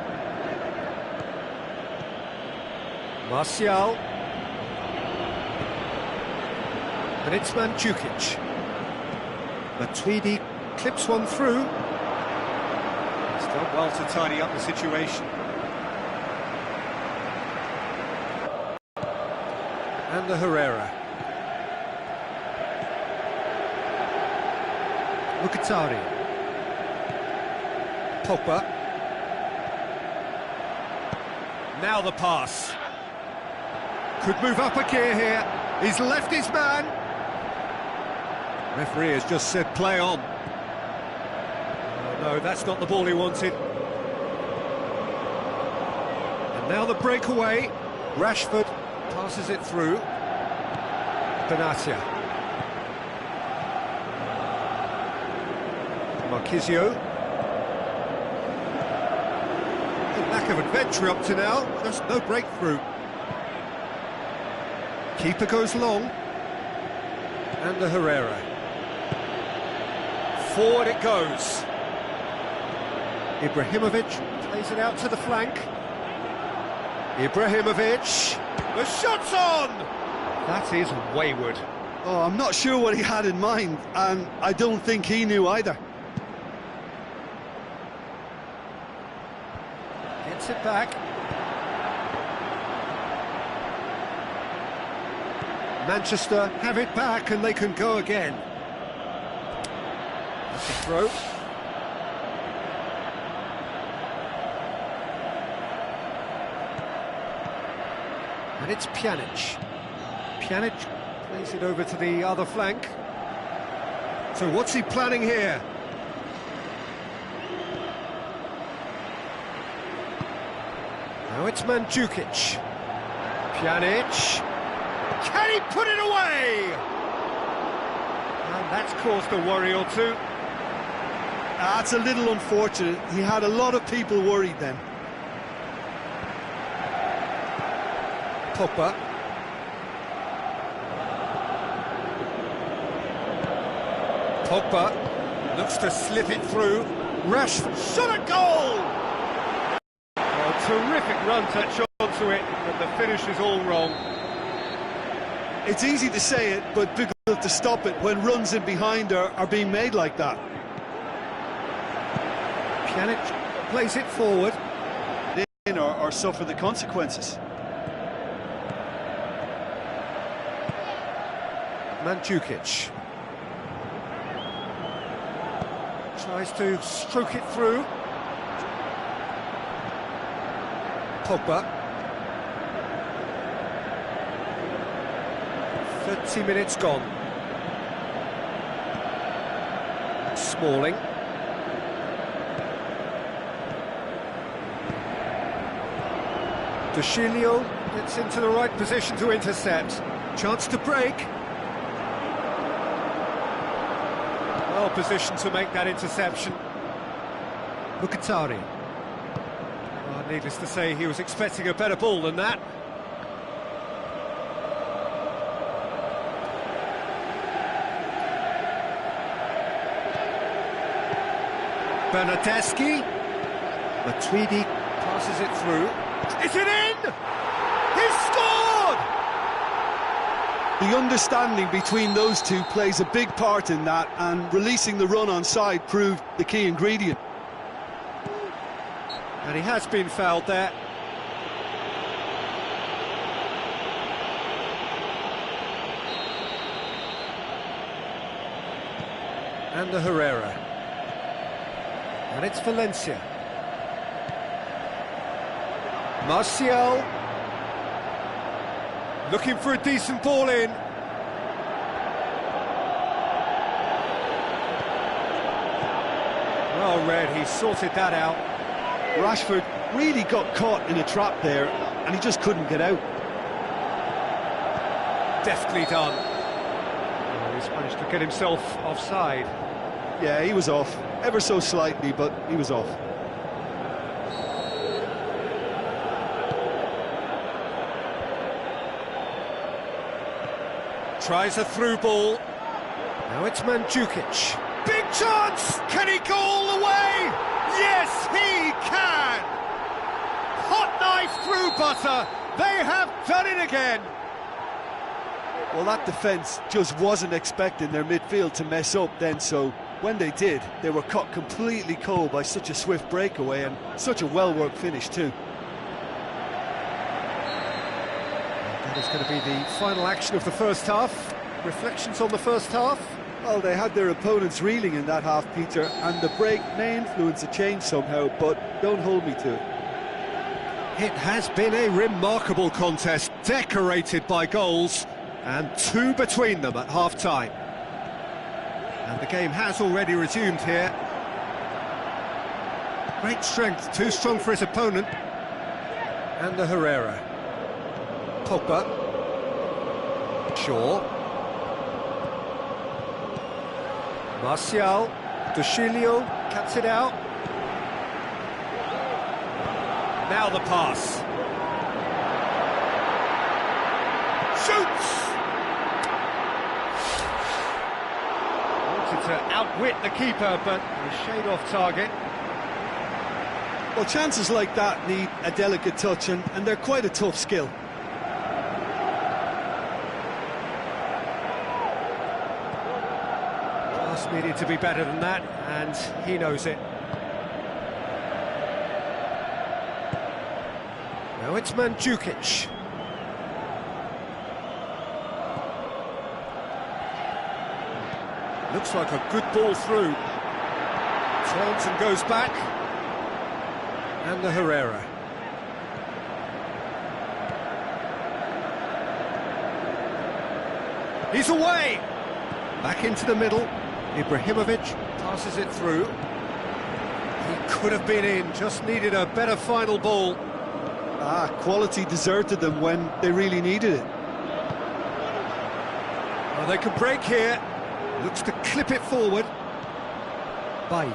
And it's Mandzukic. Matuidi clips one through. He's done well to tidy up the situation. And the Herrera. Mkhitaryan. Pogba. Now the pass. Could move up a gear here. He's left his man. Referee has just said play on. Oh, no, that's not the ball he wanted. And now the breakaway. Rashford passes it through. Benatia. Marquisio. Lack of adventure up to now, just no breakthrough. Keeper goes long. And the Herrera. Forward it goes. Ibrahimovic plays it out to the flank. Ibrahimovic. The shot's on! That is wayward. Oh, I'm not sure what he had in mind, and I don't think he knew either. Gets it back. Manchester have it back and they can go again. That's a throw. And it's Pjanic. Pjanic plays it over to the other flank. So what's he planning here? Now it's Mandzukic. Pjanic. Can he put it away? And that's caused a worry or two. That's a little unfortunate. He had a lot of people worried then. Pogba. Pogba looks to slip it through. Rashford shot a goal! A terrific run touch onto it, but the finish is all wrong. It's easy to say it, but difficult to stop it when runs in behind are being made like that. Pjanic plays it forward. In or suffer the consequences. Mandzukic. Tries to stroke it through. Pogba. 30 minutes gone. Smalling. De Sciglio gets into the right position to intercept. Chance to break. Well positioned to make that interception. Mkhitaryan. Well, needless to say, he was expecting a better ball than that. Bernardeschi. Matuidi passes it through. Is it in? He scored! The understanding between those two plays a big part in that, and releasing the run on side proved the key ingredient. And he has been fouled there. And the Herrera. And it's Valencia. Martial. Looking for a decent ball in. Well read, he sorted that out. Rashford really got caught in a trap there, and he just couldn't get out. Deftly done. Oh, he's managed to get himself offside. Yeah, he was off, ever so slightly, but he was off. Tries a through ball. Now it's Mandzukic. Big chance! Can he go all the way? Yes, he can! Hot knife through butter. They have done it again. Well, that defence just wasn't expecting their midfield to mess up then, so when they did, they were caught completely cold by such a swift breakaway and such a well-worked finish too. That is going to be the final action of the first half. Reflections on the first half? Well, they had their opponents reeling in that half, Peter, and the break may influence a change somehow, but don't hold me to it. It has been a remarkable contest, decorated by goals, and two between them at half-time. And the game has already resumed here. Great strength, too strong for his opponent. And the Herrera. Pogba. Shaw. Martial. De Chilio cuts it out. Now the pass. Shoots! Wanted to outwit the keeper, but a shade off target. Well, chances like that need a delicate touch, and they're quite a tough skill. Pass needed to be better than that, and he knows it. Now it's Mandzukic. Looks like a good ball through. Turns and goes back. And the Herrera. He's away! Back into the middle. Ibrahimovic passes it through. He could have been in, just needed a better final ball. Quality deserted them when they really needed it. Well, they can break here. Looks to clip it forward. Bay.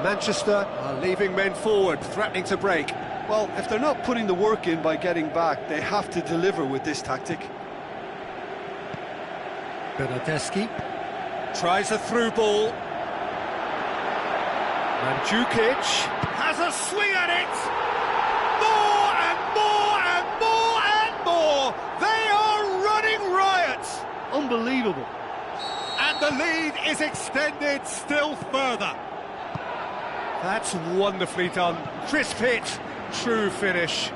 Manchester are leaving men forward, threatening to break. Well, if they're not putting the work in by getting back, they have to deliver with this tactic. Bernardeschi tries a through ball. Mandzukic has a swing at it. More and more and more and more. They are running riot. Unbelievable. And the lead is extended still further. That's wonderfully done. Crisp hit, true finish.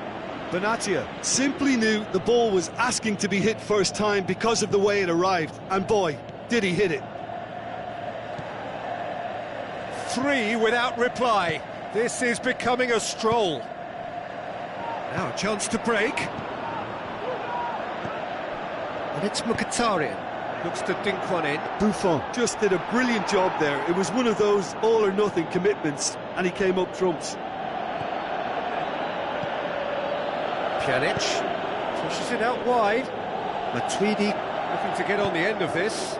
Benatia simply knew the ball was asking to be hit first time because of the way it arrived. And boy, did he hit it. 3 without reply. This is becoming a stroll. Now a chance to break. And it's Mkhitaryan. Looks to dink one in. Buffon just did a brilliant job there. It was one of those all-or-nothing commitments, and he came up trumps. Pjanic pushes it out wide. Matuidi looking to get on the end of this.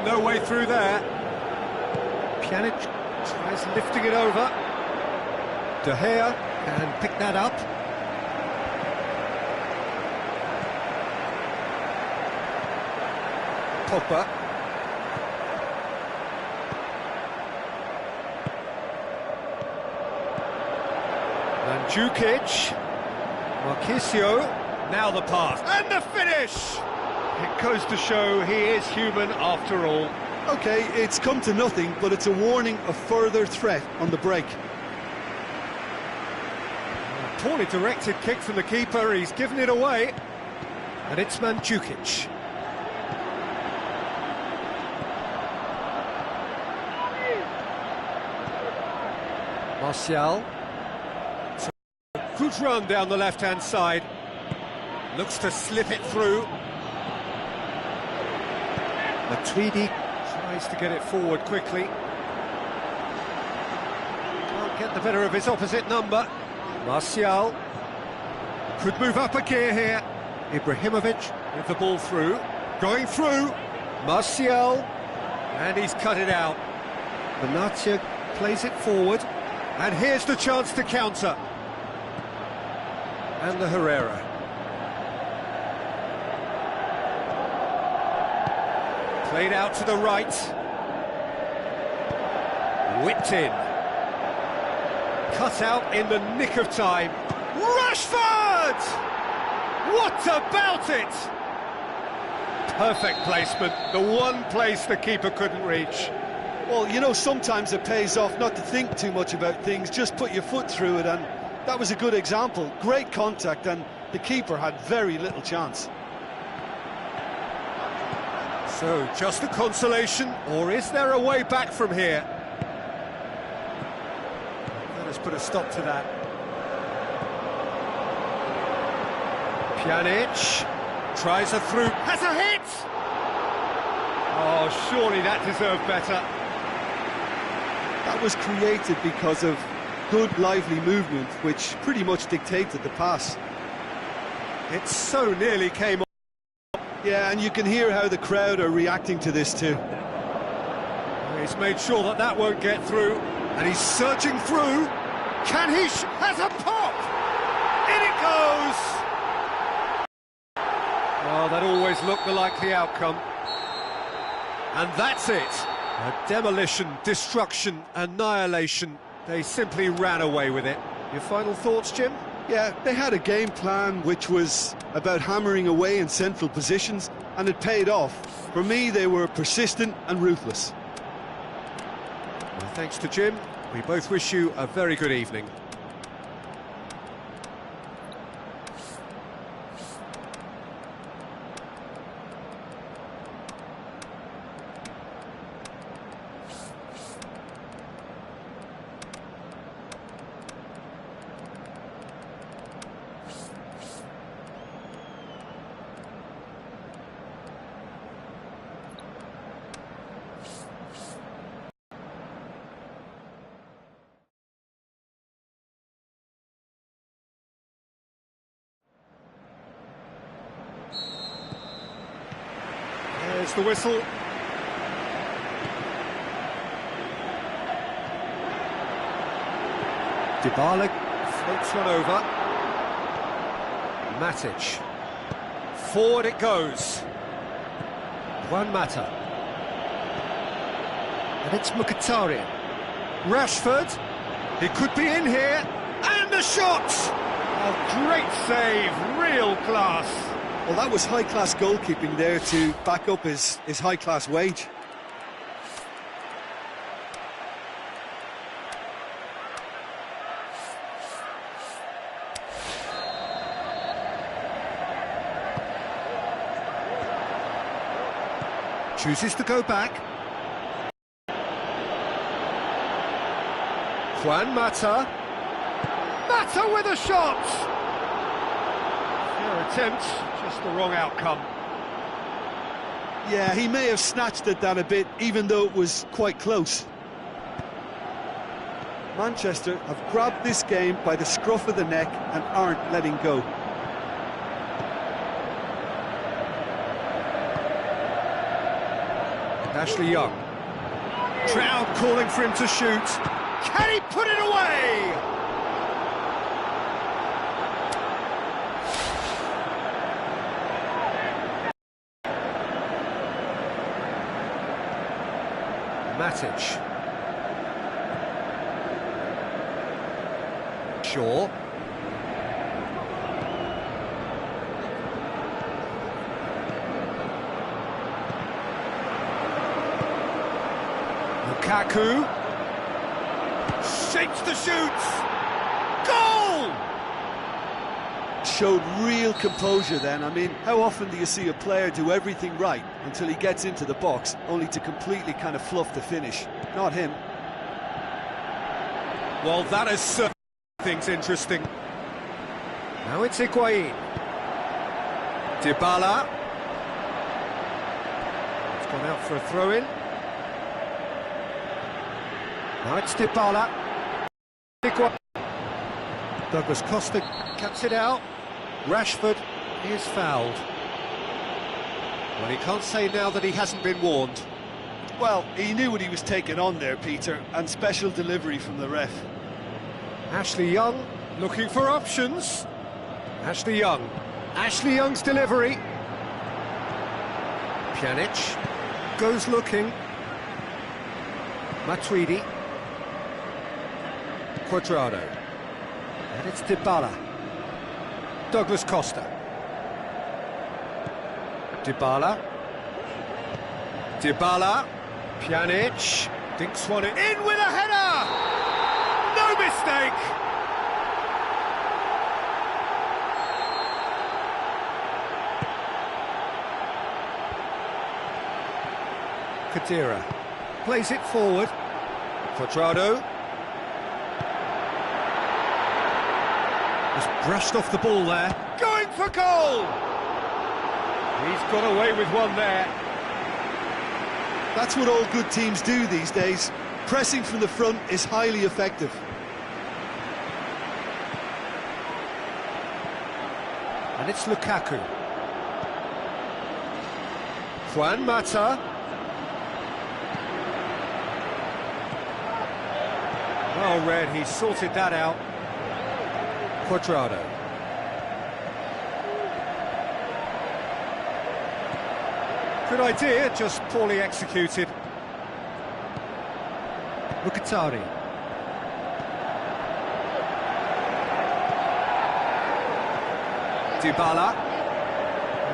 No way through there. Pjanic tries lifting it over. De Gea can pick that up. Pogba. Mandzukic. Marchisio. Now the pass. And the finish! It goes to show he is human after all. OK, it's come to nothing, but it's a warning of further threat on the break. A poorly directed kick from the keeper, he's given it away. And it's Mandzukic. Martial. Good run down the left-hand side. Looks to slip it through. Matuidi tries to get it forward quickly. Can't get the better of his opposite number. Martial. Could move up a gear here. Ibrahimovic with the ball through. Going through. Martial. And he's cut it out. Benatia plays it forward. And here's the chance to counter. And the Herrera. Played out to the right. Whipped in. Cut out in the nick of time. Rashford! What about it? Perfect placement. The one place the keeper couldn't reach. Well, you know, sometimes it pays off not to think too much about things, just put your foot through it, and that was a good example. Great contact, and the keeper had very little chance. So, just a consolation, or is there a way back from here? Let us put a stop to that. Pjanic tries a through, has a hit! Oh, surely that deserved better. That was created because of good, lively movement, which pretty much dictated the pass. It so nearly came on. Yeah, and you can hear how the crowd are reacting to this too. He's made sure that that won't get through, and he's searching through. Can he? Has a pop! In it goes! Well, that always looked the likely outcome. And that's it. A demolition, destruction, annihilation. They simply ran away with it. Your final thoughts, Jim? Yeah, they had a game plan which was about hammering away in central positions, and it paid off. For me, they were persistent and ruthless. Well, thanks to Jim. We both wish you a very good evening. There's the whistle. Dybala floats one over. Matic. Forward it goes. Juan Mata. And it's Mkhitaryan. Rashford. He could be in here. And the shot! Oh, great save. Real class. Well, that was high-class goalkeeping there to back up his high-class wage. Chooses to go back. Juan Mata. Mata with a shot! Fair attempt, just the wrong outcome. Yeah, he may have snatched at that a bit, even though it was quite close. Manchester have grabbed this game by the scruff of the neck and aren't letting go. Ashley Young. Crowd calling for him to shoot. Can he put it away? Matic. Shaw. Lukaku. Shapes the shoots. Goal! Showed real composure then. I mean, how often do you see a player do everything right until he gets into the box, only to completely kind of fluff the finish? Not him. Well, that is certainly things interesting. Now it's Higuain. Dybala. It's gone out for a throw-in. Now it's Dybala. Douglas Costa cuts it out. Rashford is fouled. Well, he can't say now that he hasn't been warned. Well, he knew what he was taking on there, Peter, and special delivery from the ref. Ashley Young looking for options. Ashley Young. Ashley Young's delivery. Pjanic goes looking. Matuidi. Cuadrado. And it's Dybala. Douglas Costa. Dybala. Dybala. Pjanic. Dinks one in with a header! No mistake! Khedira plays it forward. Cuadrado. Just brushed off the ball there. Going for goal! He's got away with one there. That's what all good teams do these days. Pressing from the front is highly effective. And it's Lukaku. Juan Mata. Well read, he sorted that out. Cuadrado. Good idea, just poorly executed. Mkhitaryan. Dybala.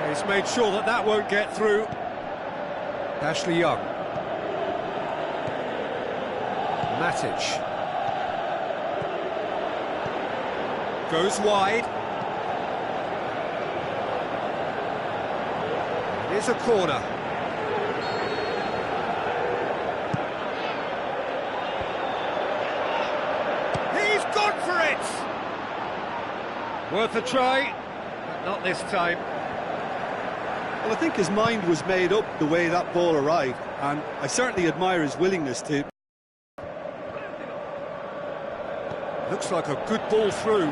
He's made sure that that won't get through. Ashley Young. Matic. Goes wide. It is a corner. He's gone for it! Worth a try, but not this time. Well, I think his mind was made up the way that ball arrived, and I certainly admire his willingness to. Looks like a good ball through.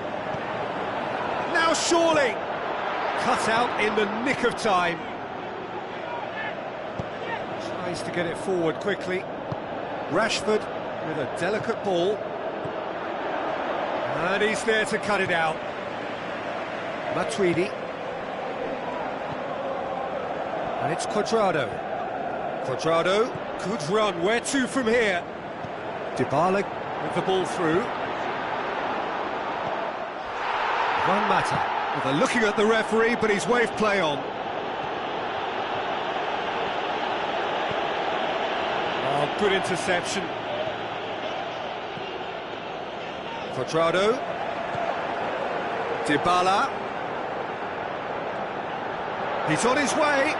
Now surely! Cut out in the nick of time. Tries to get it forward quickly. Rashford with a delicate ball. And he's there to cut it out. Matuidi. And it's Cuadrado. Cuadrado, good run. Where to from here? Dybala with the ball through. Juan Mata. Well, they're looking at the referee, but he's waved play on. Oh, good interception. Cuadrado. Dybala. He's on his way.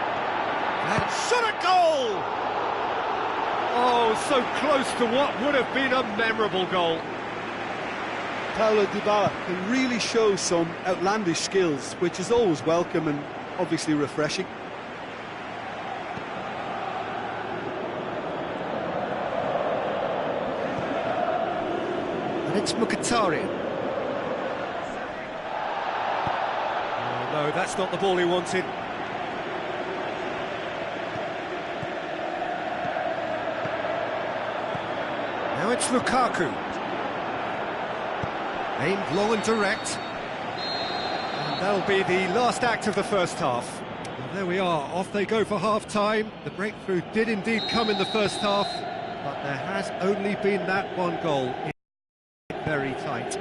And shot a goal! Oh, so close to what would have been a memorable goal. Paulo Dybala can really show some outlandish skills, which is always welcome and obviously refreshing. And it's Mkhitaryan. Oh, no, that's not the ball he wanted. Now it's Lukaku. Aimed long and direct. And that'll be the last act of the first half. Well, there we are, off they go for half-time. The breakthrough did indeed come in the first half. but there has only been that one goal. Very tight.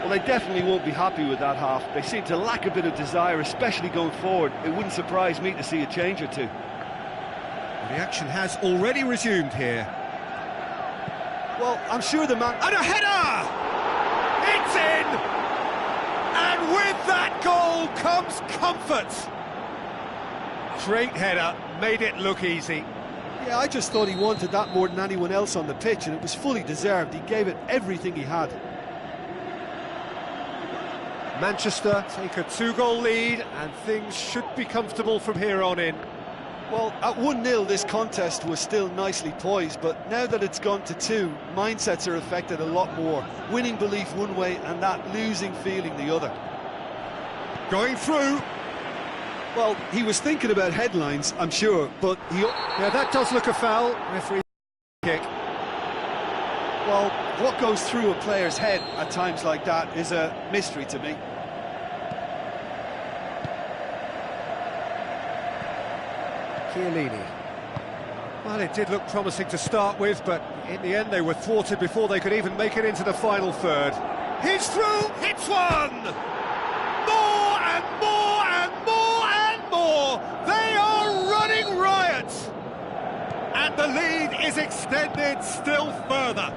Well, they definitely won't be happy with that half. They seem to lack a bit of desire, especially going forward. It wouldn't surprise me to see a change or two. The action has already resumed here. Well, I'm sure the man... And a header! It's in! And with that goal comes comfort. Great header, made it look easy. Yeah, I just thought he wanted that more than anyone else on the pitch, and it was fully deserved. He gave it everything he had. Manchester take a 2-goal lead, and things should be comfortable from here on in. Well, at 1-0 this contest was still nicely poised, but now that it's gone to 2, mindsets are affected a lot more. Winning belief one way and that losing feeling the other. Going through. Well, he was thinking about headlines, I'm sure, but he... Yeah, that does look a foul. Referee kick. Well, what goes through a player's head at times like that is a mystery to me. Chiellini. Well, it did look promising to start with, but in the end they were thwarted before they could even make it into the final third. He's through, hits one! More and more and more and more! They are running riot! And the lead is extended still further.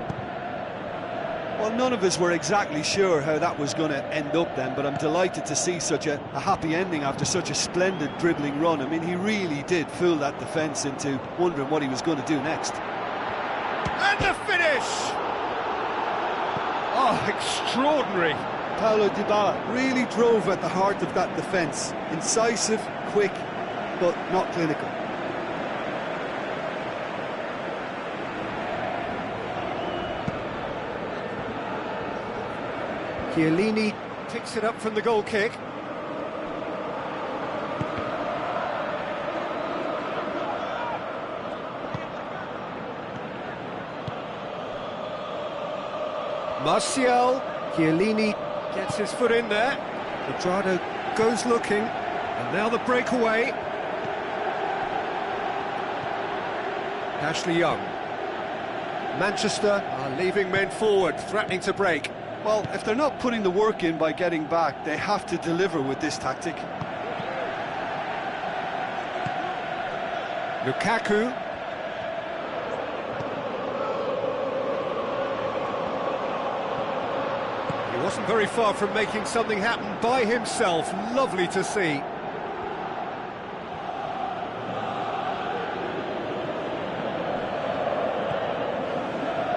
Well, none of us were exactly sure how that was going to end up then, but I'm delighted to see such a happy ending after such a splendid dribbling run. I mean, he really did fool that defence into wondering what he was going to do next. And the finish! Oh, extraordinary. Paulo Dybala really drove at the heart of that defence. Incisive, quick, but not clinical. Chiellini picks it up from the goal kick. Martial, Chiellini gets his foot in there. Cuadrado goes looking, and now the breakaway. Ashley Young. Manchester are leaving men forward, threatening to break. Well, if they're not putting the work in by getting back, they have to deliver with this tactic. Lukaku. He wasn't very far from making something happen by himself. Lovely to see.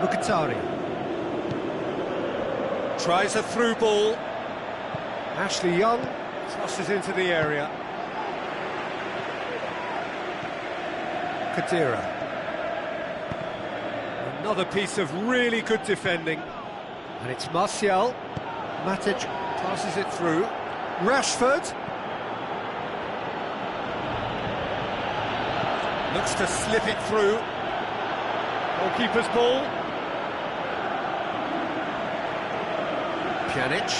Mkhitaryan. Tries a through ball. Ashley Young crosses into the area. Khedira. Another piece of really good defending. And it's Martial. Matic passes it through. Rashford. Looks to slip it through. Goalkeeper's ball. Pjanic.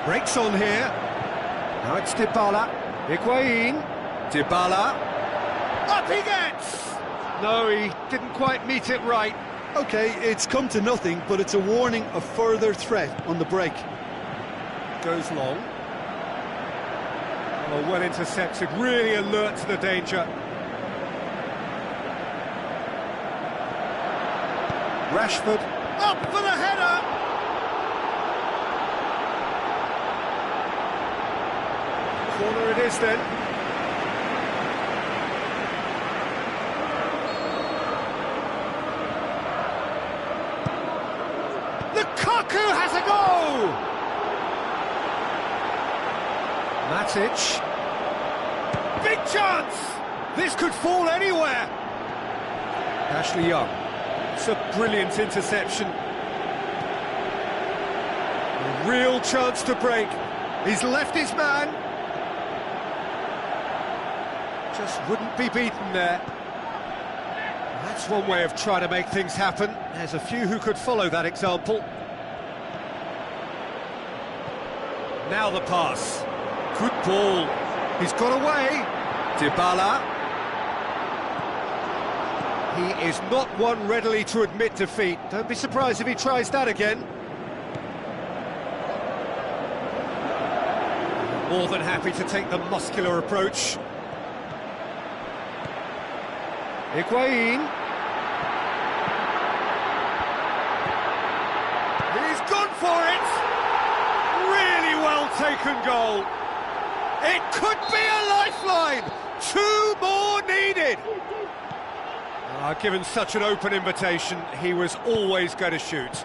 Breaks on here. Now it's Dybala. Higuain. Dybala. Up he gets! No, he didn't quite meet it right. OK, it's come to nothing, but it's a warning of further threat on the break. Goes long. Well intercepted, really alert to the danger. Rashford, up for the header! Corner it is then. Lukaku has a goal! Matic. Big chance! This could fall anywhere! Ashley Young. It's a brilliant interception. A real chance to break. He's left his man. Just wouldn't be beaten there. That's one way of trying to make things happen. There's a few who could follow that example. Now the pass. Good ball. He's got away. Dybala. He is not one readily to admit defeat. Don't be surprised if he tries that again. More than happy to take the muscular approach. Higuain. He's gone for it! Really well taken goal. It could be a lifeline. 2 more needed. Given such an open invitation, he was always going to shoot.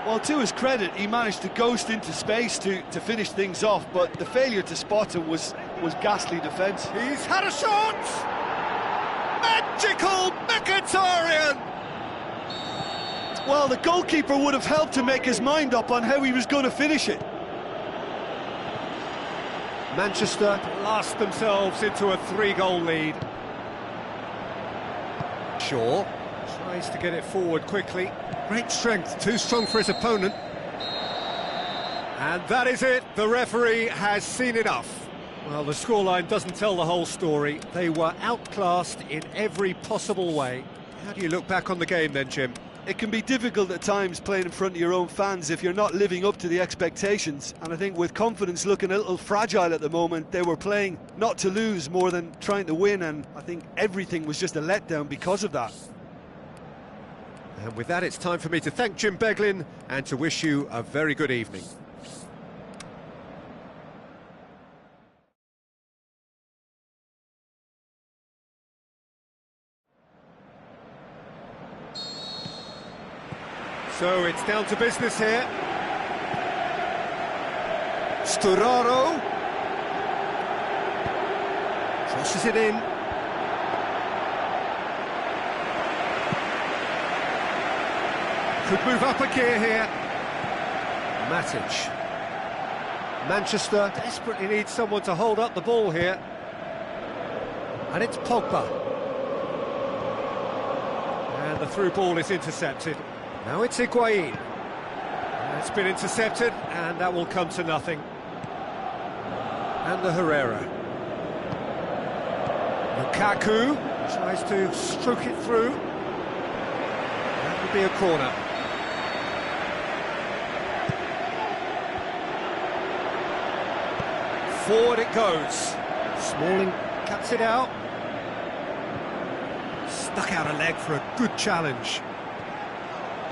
Well, to his credit, he managed to ghost into space to finish things off, but the failure to spot him was ghastly defence. He's had a shot! Magical Mkhitaryan! Well, the goalkeeper would have helped to make his mind up on how he was going to finish it. Manchester blast themselves into a 3-goal lead. Shaw tries to get it forward quickly. Great strength, too strong for his opponent. And that is it, the referee has seen enough. Well, the scoreline doesn't tell the whole story. They were outclassed in every possible way. How do you look back on the game then, Jim? It can be difficult at times playing in front of your own fans if you're not living up to the expectations. And I think with confidence looking a little fragile at the moment, they were playing not to lose more than trying to win, and I think everything was just a letdown because of that. And with that, it's time for me to thank Jim Beglin and to wish you a very good evening. So it's down to business here. Sturaro crosses it in. Could move up a gear here. Matic. Manchester desperately needs someone to hold up the ball here. And it's Pogba. And the through ball is intercepted. Now it's Higuain. It's been intercepted, and that will come to nothing. And the Herrera. Lukaku tries to stroke it through. That would be a corner. Forward it goes. Smalling cuts it out. Stuck out a leg for a good challenge.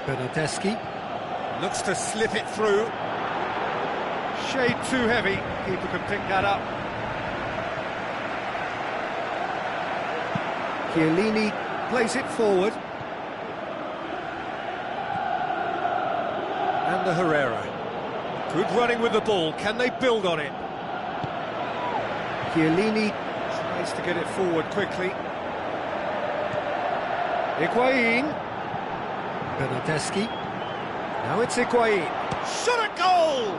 Bernardeschi looks to slip it through. Shade too heavy. Keeper can pick that up. Chiellini plays it forward. And the Herrera. Good running with the ball. Can they build on it? Chiellini tries to get it forward quickly. Higuain. Bernardeschi. Now it's Higuain. Shot at goal!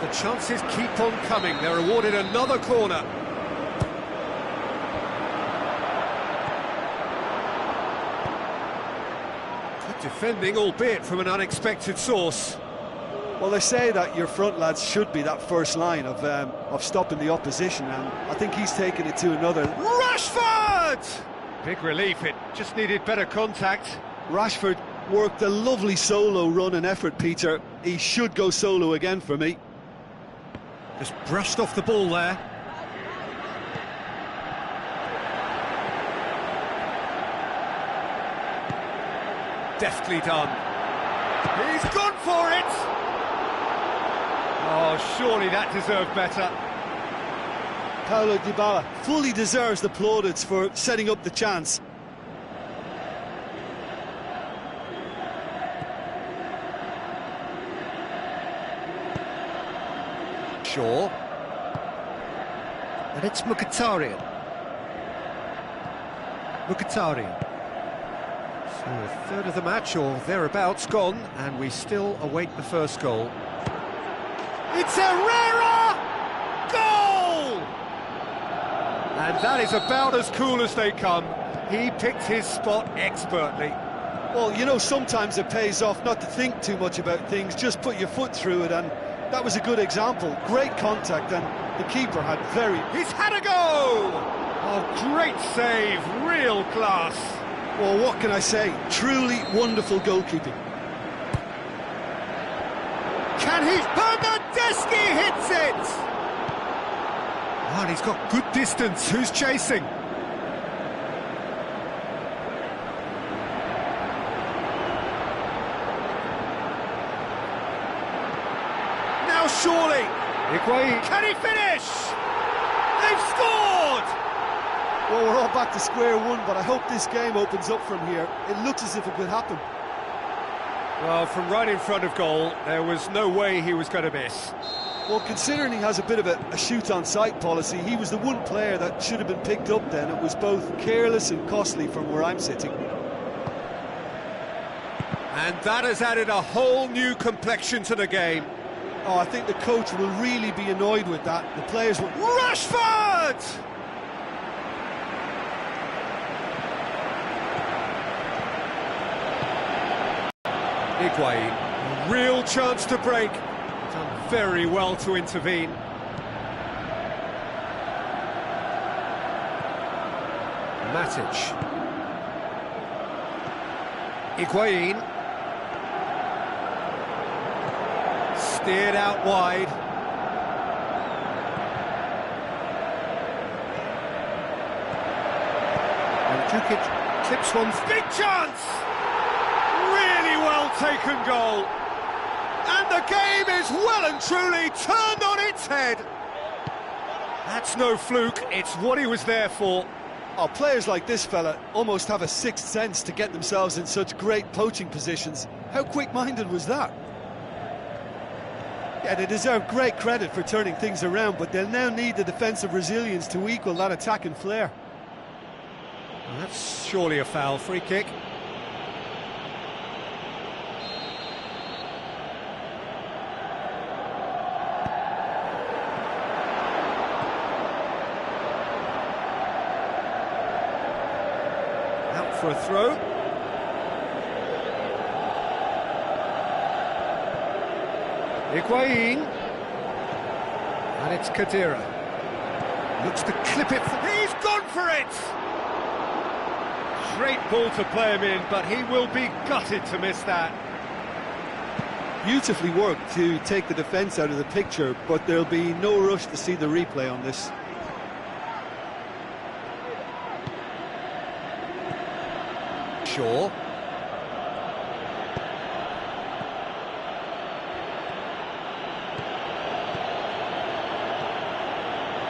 The chances keep on coming. They're awarded another corner. Defending, albeit from an unexpected source. Well, they say that your front lads should be that first line of stopping the opposition, and I think he's taken it to another. Rashford! Big relief, it just needed better contact. Rashford worked a lovely solo run and effort, Peter. He should go solo again for me. Just brushed off the ball there. Deftly done. He's gone for it! Oh, surely that deserved better. Paulo Dybala fully deserves the plaudits for setting up the chance. Shaw. And it's Mkhitaryan. So a third of the match, or thereabouts, gone, and we still await the first goal. It's Herrera! Goal! And that is about as cool as they come. He picked his spot expertly. Well, you know, sometimes it pays off not to think too much about things, just put your foot through it, and that was a good example. Great contact, and the keeper had very... He's had a go! Oh, great save, real class. Well, what can I say? Truly wonderful goalkeeping. Can he... Bernardeschi hits it! Oh, and he's got good distance. Who's chasing? Now surely! Higuain. Can he finish? They've scored! Well, we're all back to square one, but I hope this game opens up from here. It looks as if it could happen. Well, from right in front of goal, there was no way he was going to miss. Well, considering he has a bit of a shoot-on-sight policy, he was the one player that should have been picked up then. It was both careless and costly from where I'm sitting. And that has added a whole new complexion to the game. Oh, I think the coach will really be annoyed with that. The players will... Rashford! Higuain, real chance to break. Done very well to intervene. Matic. Higuain. Steered out wide. And Djukic clips one. Big chance! Really well taken goal. And the game is well and truly turned on its head. That's no fluke, it's what he was there for. Oh, players like this fella almost have a sixth sense to get themselves in such great poaching positions. How quick-minded was that? Yeah, they deserve great credit for turning things around, but they'll now need the defensive resilience to equal that attacking flair. Well, that's surely a foul. Free kick. For a throw. Higuain. And it's Khedira. Looks to clip it. He's gone for it! Great ball to play him in, but he will be gutted to miss that. Beautifully worked to take the defence out of the picture, but there'll be no rush to see the replay on this. Shaw.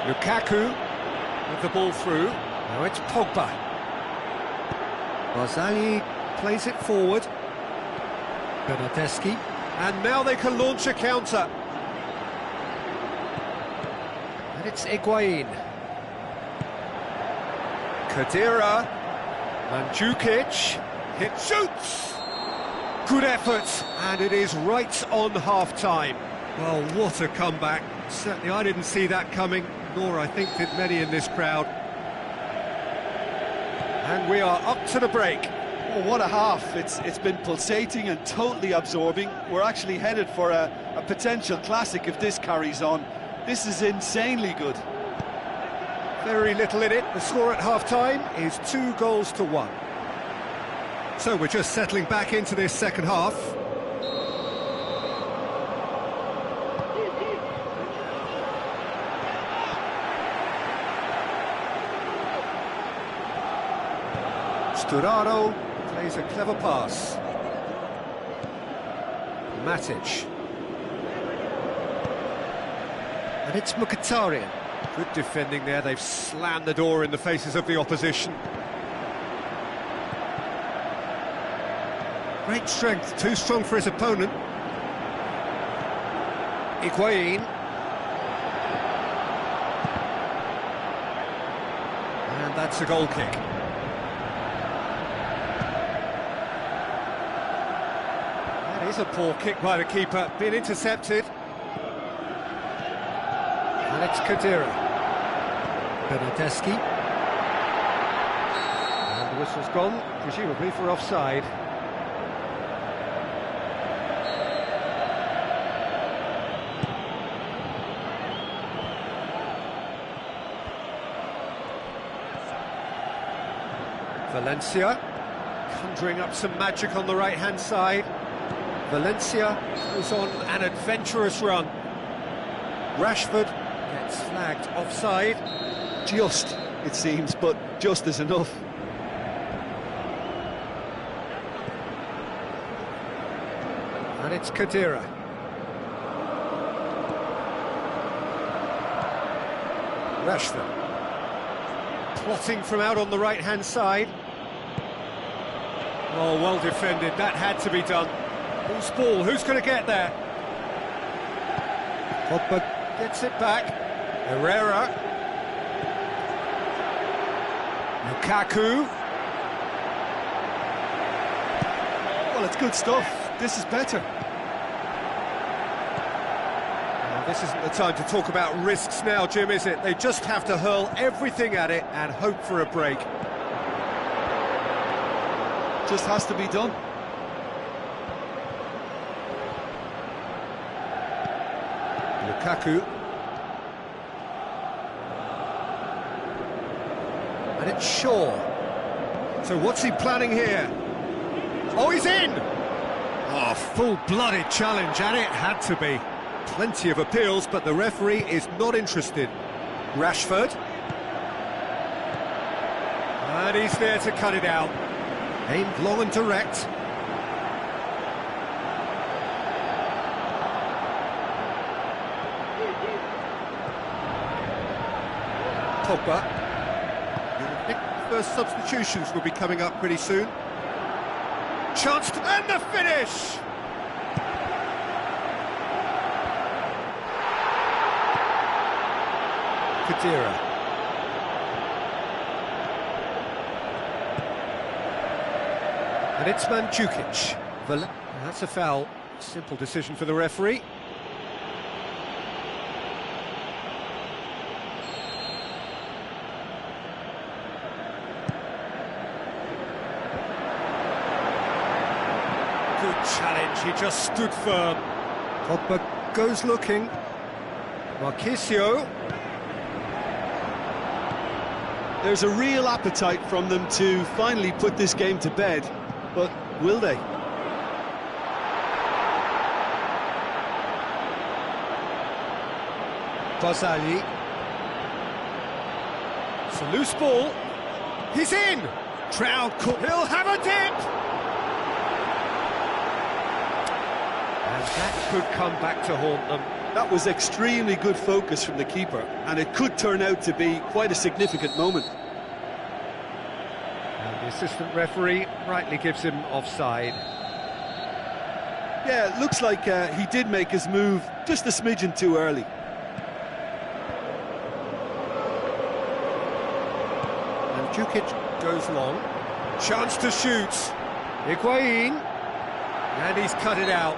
Lukaku with the ball through. Now it's Pogba. Barzagli plays it forward. Bernardeschi. And now they can launch a counter. And it's Higuain. Khedira. Mandzukic, hit, shoots! Good effort, and it is right on half-time. Well, what a comeback. Certainly I didn't see that coming, nor I think did many in this crowd. And we are up to the break. Oh, what a half. It's been pulsating and totally absorbing. We're actually headed for a potential classic if this carries on. This is insanely good. Very little in it. The score at half-time is 2-1. So we're just settling back into this second half. Sturaro plays a clever pass. Matic. And it's Mkhitaryan. Good defending there, they've slammed the door in the faces of the opposition. Great strength, too strong for his opponent. Higuain. And that's a goal kick. Here's a poor kick by the keeper, being intercepted. And it's Khedira. Bernardeschi. And the whistle's gone, presumably for offside. Valencia, conjuring up some magic on the right-hand side. Valencia goes on an adventurous run. Rashford gets flagged offside. Just, it seems, but just is enough. And it's Khedira. Rashford. Plotting from out on the right-hand side. Oh, well defended, that had to be done. Loose ball, who's going to get there? Pogba gets it back. Herrera. Lukaku. Well, it's good stuff. This is better. Well, this isn't the time to talk about risks now, Jim, is it? They just have to hurl everything at it and hope for a break. Just has to be done. Lukaku. And it's Shaw. So what's he planning here? Oh, he's in! Oh, full-blooded challenge, and it had to be. Plenty of appeals, but the referee is not interested. Rashford. And he's there to cut it out. Aimed long and direct. Pogba. I think first substitutions will be coming up pretty soon. Chance to... and the finish! Khedira. And it's Mandzukic. That's a foul. Simple decision for the referee. Good challenge, he just stood firm. Pogba goes looking. Marchisio. There's a real appetite from them to finally put this game to bed, but will they? Barzagli. It's a loose ball. He's in! Trout, he'll have a dip! And that could come back to haunt them. That was extremely good focus from the keeper, and it could turn out to be quite a significant moment. And the assistant referee rightly gives him offside. Yeah, it looks like he did make his move just a smidgen too early. And Mandzukic goes long. Chance to shoot. Higuain. And he's cut it out.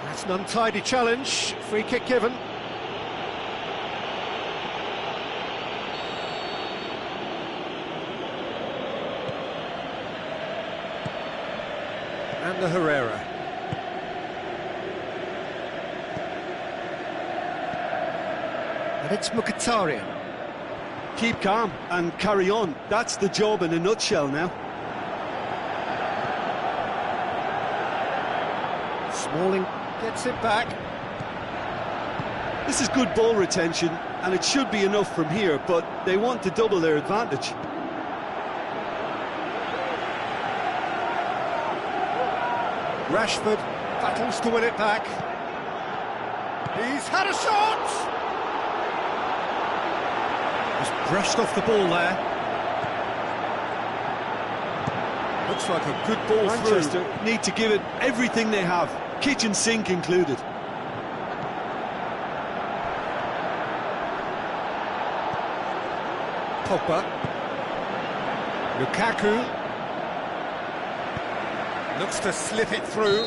That's an untidy challenge. Free kick given. And the Herrera. And it's Mkhitaryan. Keep calm and carry on. That's the job in a nutshell now. Smalling gets it back. This is good ball retention, and it should be enough from here, but they want to double their advantage. Rashford battles to win it back. He's had a shot! He's brushed off the ball there. Looks like a good ball Manchester through. need to give it everything they have, kitchen sink included. Pogba. Lukaku. Looks to slip it through.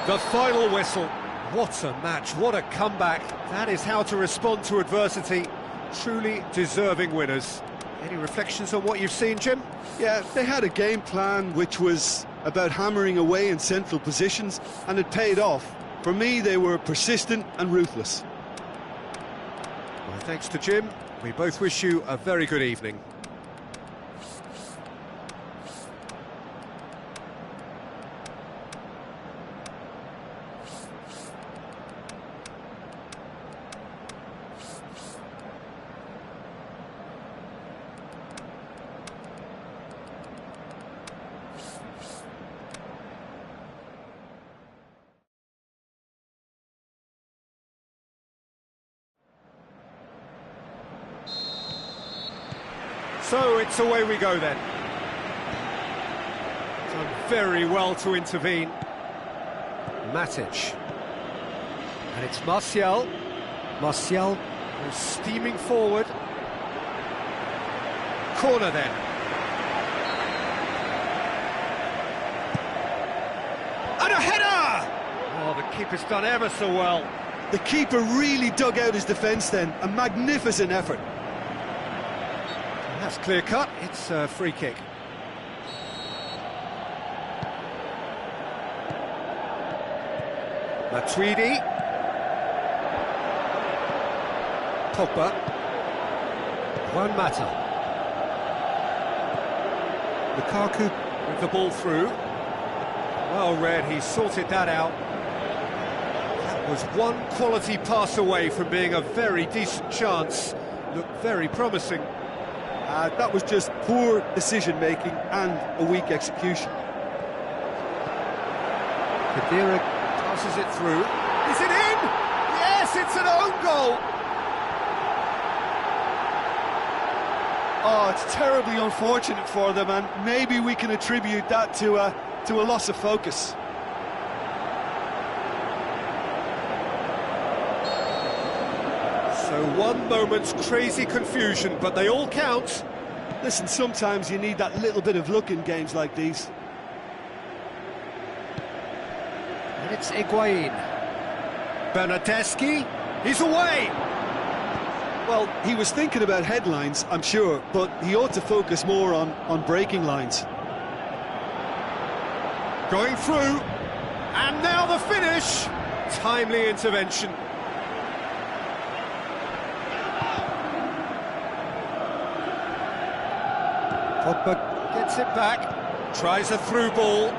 The final whistle. What a match, what a comeback. That is how to respond to adversity. Truly deserving winners. Any reflections on what you've seen, Jim? Yeah, they had a game plan which was about hammering away in central positions, and it paid off. For me, they were persistent and ruthless. Well, thanks to Jim. We both wish you a very good evening. So it's away we go then. Done very well to intervene. Matic. And it's Martial. Martial goes steaming forward. Corner then. And a header! Oh, the keeper's done ever so well. The keeper really dug out his defence then. A magnificent effort. That's clear cut, it's a free kick. Matuidi. Pogba. Juan Mata. Lukaku with the ball through. Well read, he sorted that out. That was one quality pass away from being a very decent chance. Looked very promising. That was just poor decision-making and a weak execution. Khedira passes it through. Is it in? Yes, it's an own goal! Oh, it's terribly unfortunate for them, and maybe we can attribute that to a loss of focus. So one moment's crazy confusion, but they all count. Listen, sometimes you need that little bit of luck in games like these. And it's Higuain. Bernardeschi, he's away! Well, he was thinking about headlines, I'm sure, but he ought to focus more on breaking lines. Going through, and now the finish! Timely intervention. Pogba gets it back, tries a through ball.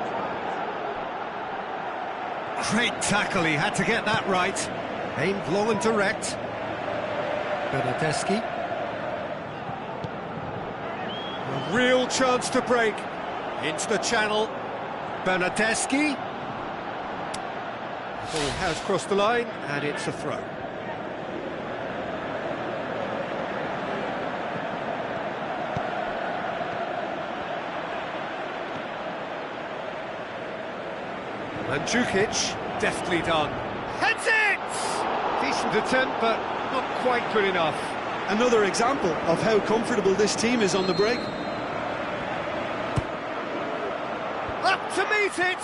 Great tackle, he had to get that right. Aimed long and direct. Bernardeschi. A real chance to break. Into the channel. Bernardeschi. The ball has crossed the line, and it's a throw. Mandzukic, deftly done. Heads it! Decent attempt, but not quite good enough. Another example of how comfortable this team is on the break. Up to meet it!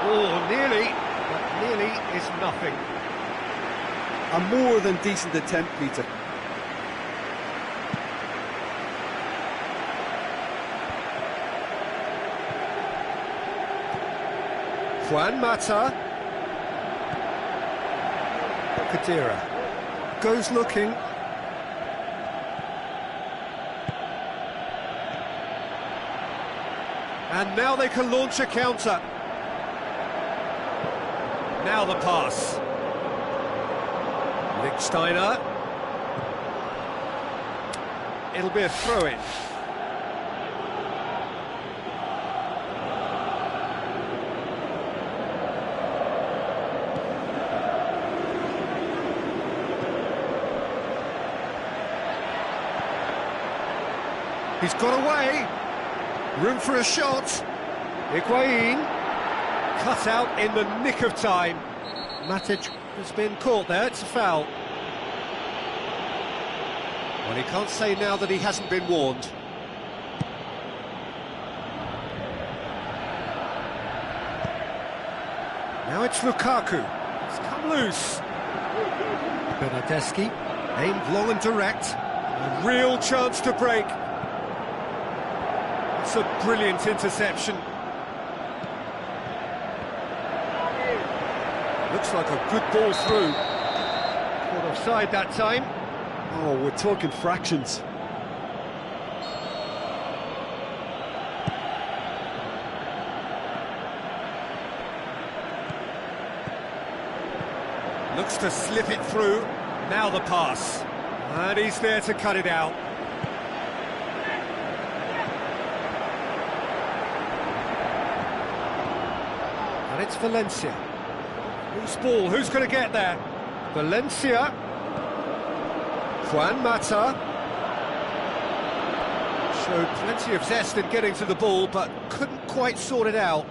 Oh, nearly, but nearly is nothing. A more than decent attempt, Peter. Juan Mata. Khedira goes looking. And now they can launch a counter. Now the pass. Lichtsteiner. It'll be a throw-in. He's got away. Room for a shot. Higuain. Cut out in the nick of time. Matic has been caught there. It's a foul. Well, he can't say now that he hasn't been warned. Now it's Lukaku. It's come loose. Bernardeschi, aimed long and direct. A real chance to break. It's a brilliant interception. Looks like a good ball through. Caught offside that time. Oh, we're talking fractions. Looks to slip it through. Now the pass. And he's there to cut it out. And it's Valencia. Who's ball? Who's going to get there? Valencia. Juan Mata. Showed plenty of zest in getting to the ball, but couldn't quite sort it out.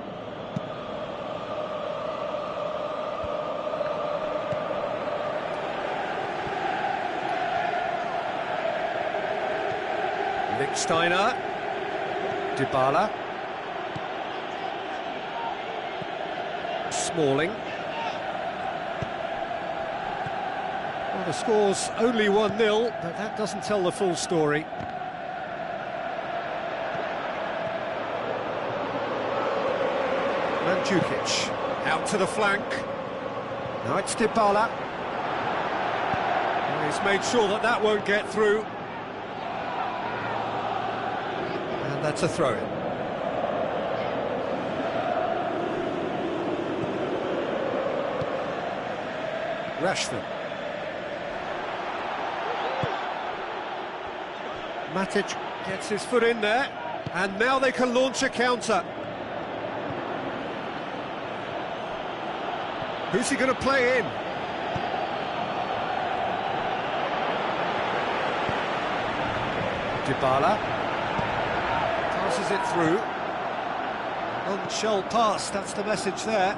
Lichtsteiner, Dybala, Smalling. Well, the score's only 1-0, but that doesn't tell the full story. Mandzukic, out to the flank. Now it's Dybala. And he's made sure that that won't get through. That's a throw-in. Rashford. Matic gets his foot in there, and now they can launch a counter. Who's he going to play in? Dybala. Passes it through. Non-shell pass, that's the message there.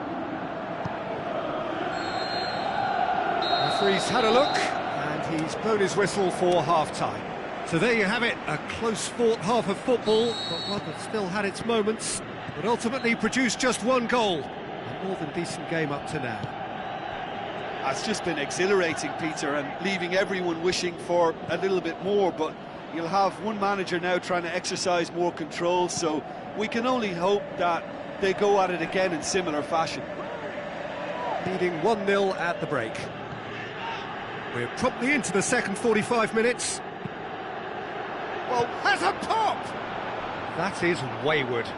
The referee's had a look, and he's blown his whistle for half-time. So there you have it, a close-fought half of football, but one that still had its moments, but ultimately produced just one goal. A more than decent game up to now. It's just been exhilarating, Peter, and leaving everyone wishing for a little bit more, but you'll have one manager now trying to exercise more control, so we can only hope that they go at it again in similar fashion. Leading 1-0 at the break. We're promptly into the second 45 minutes. Well, has a pop! That is wayward.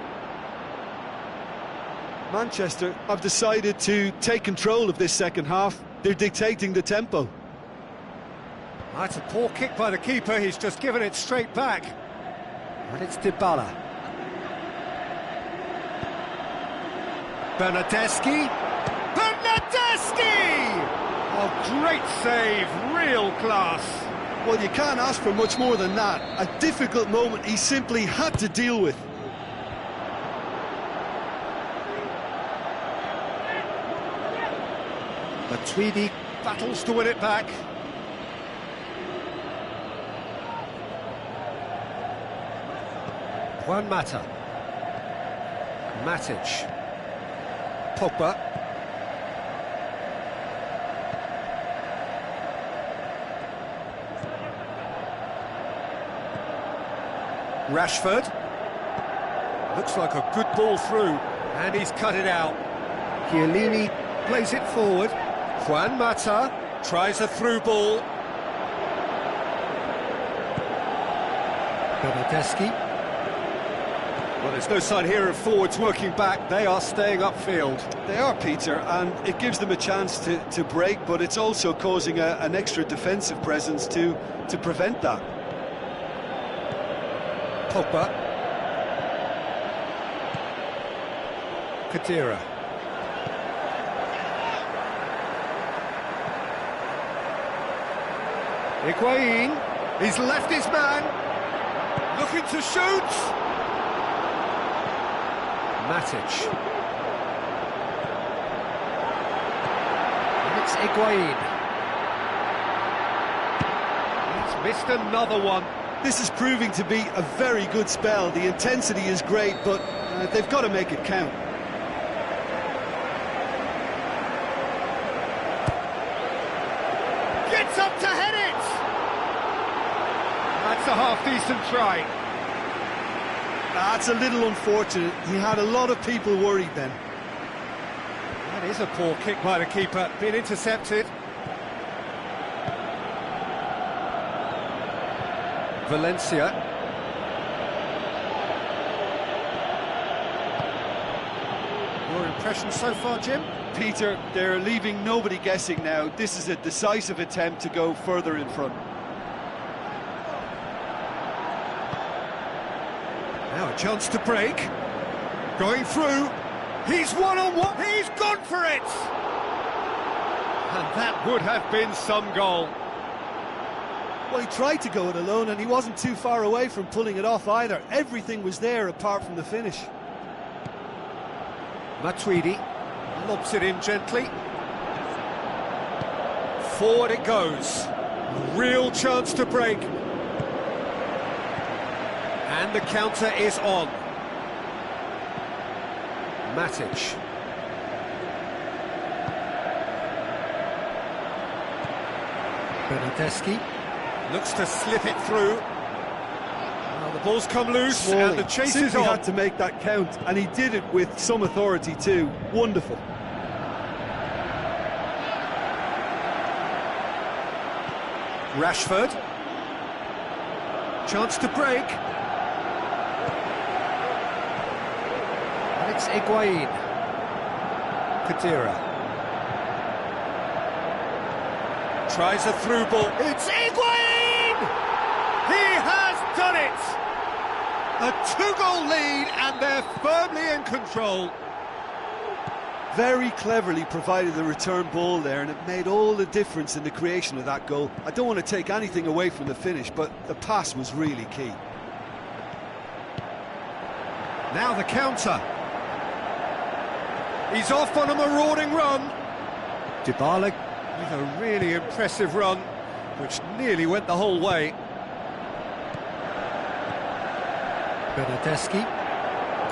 Manchester have decided to take control of this second half. They're dictating the tempo. That's a poor kick by the keeper, he's just given it straight back. And it's Dybala. Bernardeschi. Bernardeschi! Oh, great save, real class. Well, you can't ask for much more than that. A difficult moment he simply had to deal with. Matuidi battles to win it back. Juan Mata. Matic. Pogba. Rashford. Looks like a good ball through, and he's cut it out. Chiellini plays it forward. Juan Mata tries a through ball. Bernardeschi. Well, there's no sign here of forwards working back. They are staying upfield. They are, Peter, and it gives them a chance to break, but it's also causing an extra defensive presence to prevent that. Pogba. Khedira. Higuain. He's left his man. Looking to shoot. Matic. And it's Higuain. He's missed another one. This is proving to be a very good spell. The intensity is great, but they've got to make it count. That's a half-decent try. That's a little unfortunate. He had a lot of people worried then. That is a poor kick by the keeper, being intercepted. Valencia. Your impression so far, Jim? Peter, they're leaving nobody guessing now. This is a decisive attempt to go further in front. Now a chance to break. Going through. He's one-on-one. He's gone for it! And that would have been some goal. Well, he tried to go it alone and he wasn't too far away from pulling it off either. Everything was there apart from the finish. Matuidi lobs it in gently. Forward it goes. Real chance to break. And the counter is on. Matic. Bernardeschi looks to slip it through. Well, the ball's come loose Smalling and the chase is simply on. had to make that count, and he did it with some authority too. Wonderful. Rashford. Chance to break. And it's Higuain. Khedira. Tries a through ball. It's Higuain! He has done it! A two-goal lead and they're firmly in control. Very cleverly provided the return ball there, and it made all the difference in the creation of that goal. I don't want to take anything away from the finish, but the pass was really key. Now the counter. He's off on a marauding run. Dybala with a really impressive run, which nearly went the whole way. Bernardeschi.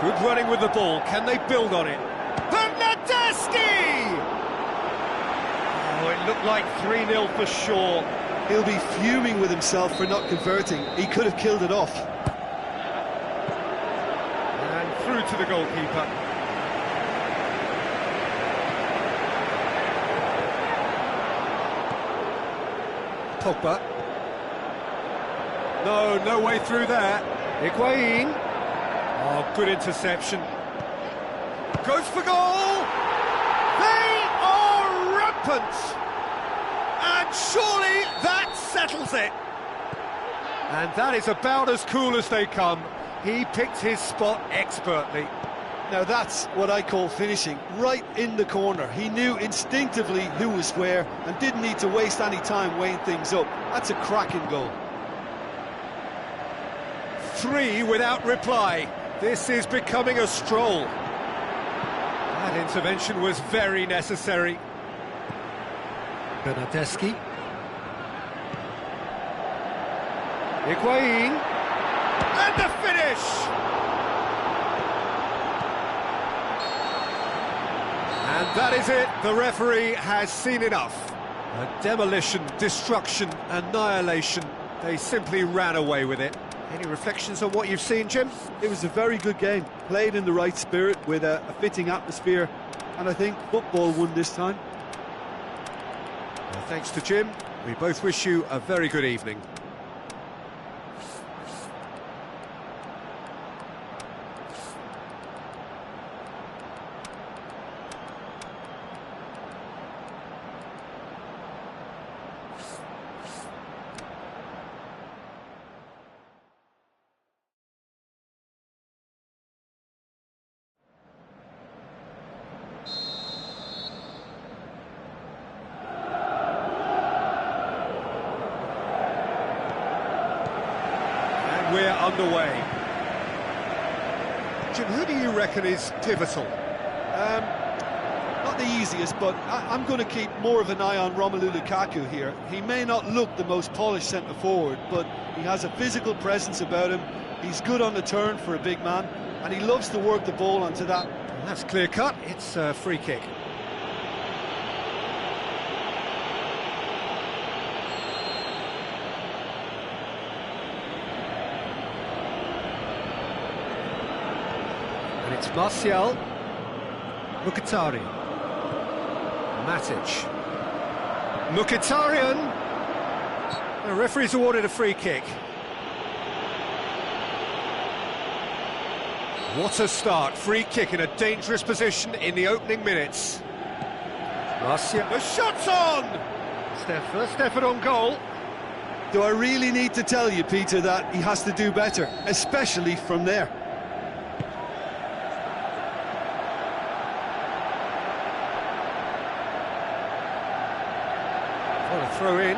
Good running with the ball. Can they build on it? Bernardeschi! Oh, it looked like 3-0 for sure. He'll be fuming with himself for not converting. He could have killed it off. And through to the goalkeeper. Pogba. No way through there. Higuain. Oh, good interception. Goes for goal! They are rampant! And surely that settles it. And that is about as cool as they come. He picked his spot expertly. Now that's what I call finishing, right in the corner. He knew instinctively who was where and didn't need to waste any time weighing things up. That's a cracking goal. 3 without reply. This is becoming a stroll. That intervention was very necessary. Bernardeschi. Higuain. And the finish! And that is it. The referee has seen enough. A demolition, destruction, annihilation. They simply ran away with it. Any reflections on what you've seen, Jim? It was a very good game, played in the right spirit with a fitting atmosphere, and I think football won this time. Well, thanks to Jim. We both wish you a very good evening. We're underway. Jim, who do you reckon is pivotal? Not the easiest, but I'm going to keep more of an eye on Romelu Lukaku here. He may not look the most polished centre-forward, but he has a physical presence about him. He's good on the turn for a big man, and he loves to work the ball onto that. And that's clear-cut. It's a free kick. It's Martial. Mkhitaryan. Matic. Mkhitaryan. The referee's awarded a free kick. What a start. Free kick in a dangerous position in the opening minutes. Martial. The shot's on! First effort on goal. Do I really need to tell you, Peter, that he has to do better, especially from there? What a throw in.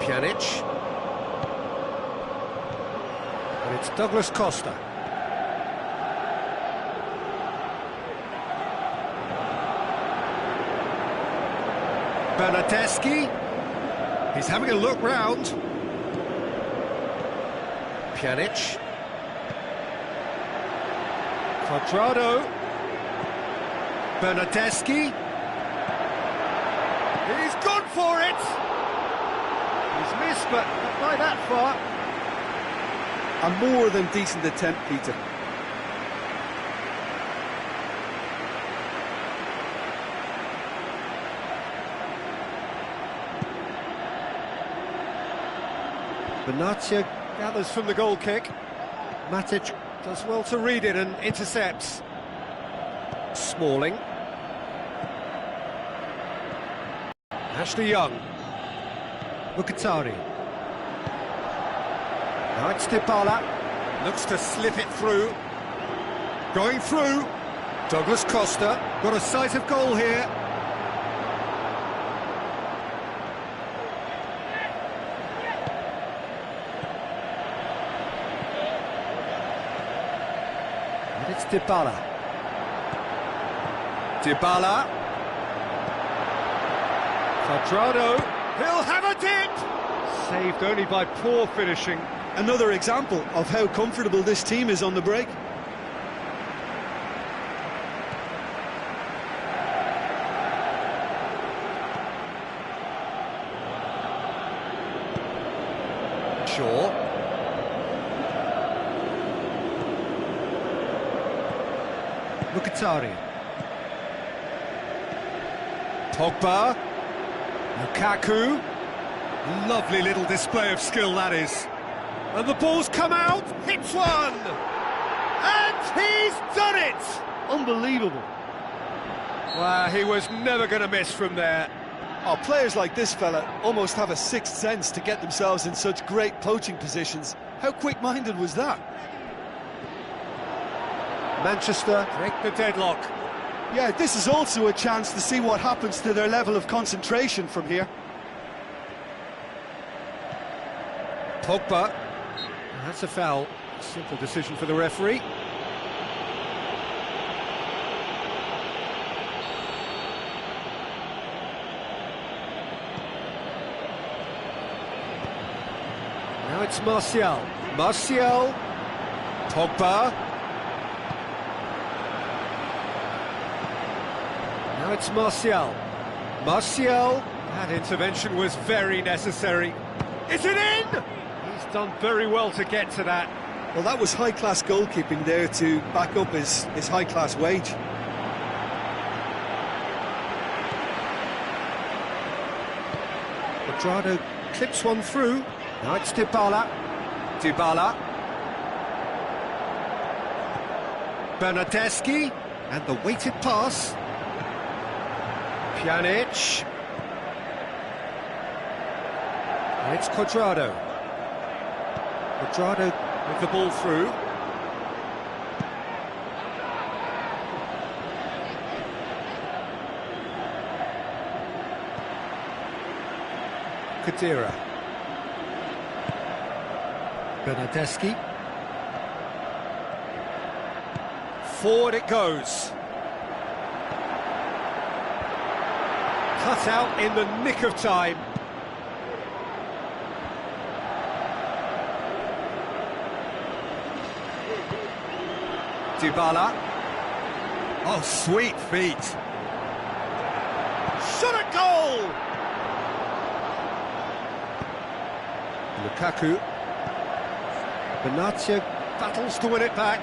Pjanic. And it's Douglas Costa. Bernardeschi. He's having a look round. Pjanic. Cuadrado. Bernardeschi. He's gone for it! He's missed, but not by that far. A more than decent attempt, Peter. Benatia gathers from the goal kick. Matic does well to read it and intercepts. Smalling. Ashley Young. Mkhitaryan. Now it's Dybala. Looks to slip it through. Going through. Douglas Costa. Got a sight of goal here. And it's Dybala. Dybala. Cuadrado. He'll have a dip! Saved only by poor finishing. Another example of how comfortable this team is on the break. Shaw. Mkhitaryan. Pogba. Lukaku. Lovely little display of skill, that is. And the ball's come out, hits one! And he's done it! Unbelievable. Wow, he was never going to miss from there. Oh, players like this fella almost have a sixth sense to get themselves in such great poaching positions. How quick-minded was that? Manchester break the deadlock. Yeah, this is also a chance to see what happens to their level of concentration from here. Pogba. That's a foul. Simple decision for the referee. Now it's Martial. Martial. Pogba. Now it's Martial. Martial. That intervention was very necessary. Is it in? He's done very well to get to that. Well, that was high-class goalkeeping there to back up his high-class wage. Cuadrado clips one through. Now it's Dybala. Dybala. Bernardeschi. And the weighted pass. Pjanic. And it's Cuadrado. Cuadrado with the ball through. Khedira. Bernardeschi. Forward it goes. Cut out in the nick of time. Dybala. Oh, sweet feet. Shot at goal! Lukaku. Benatia battles to win it back.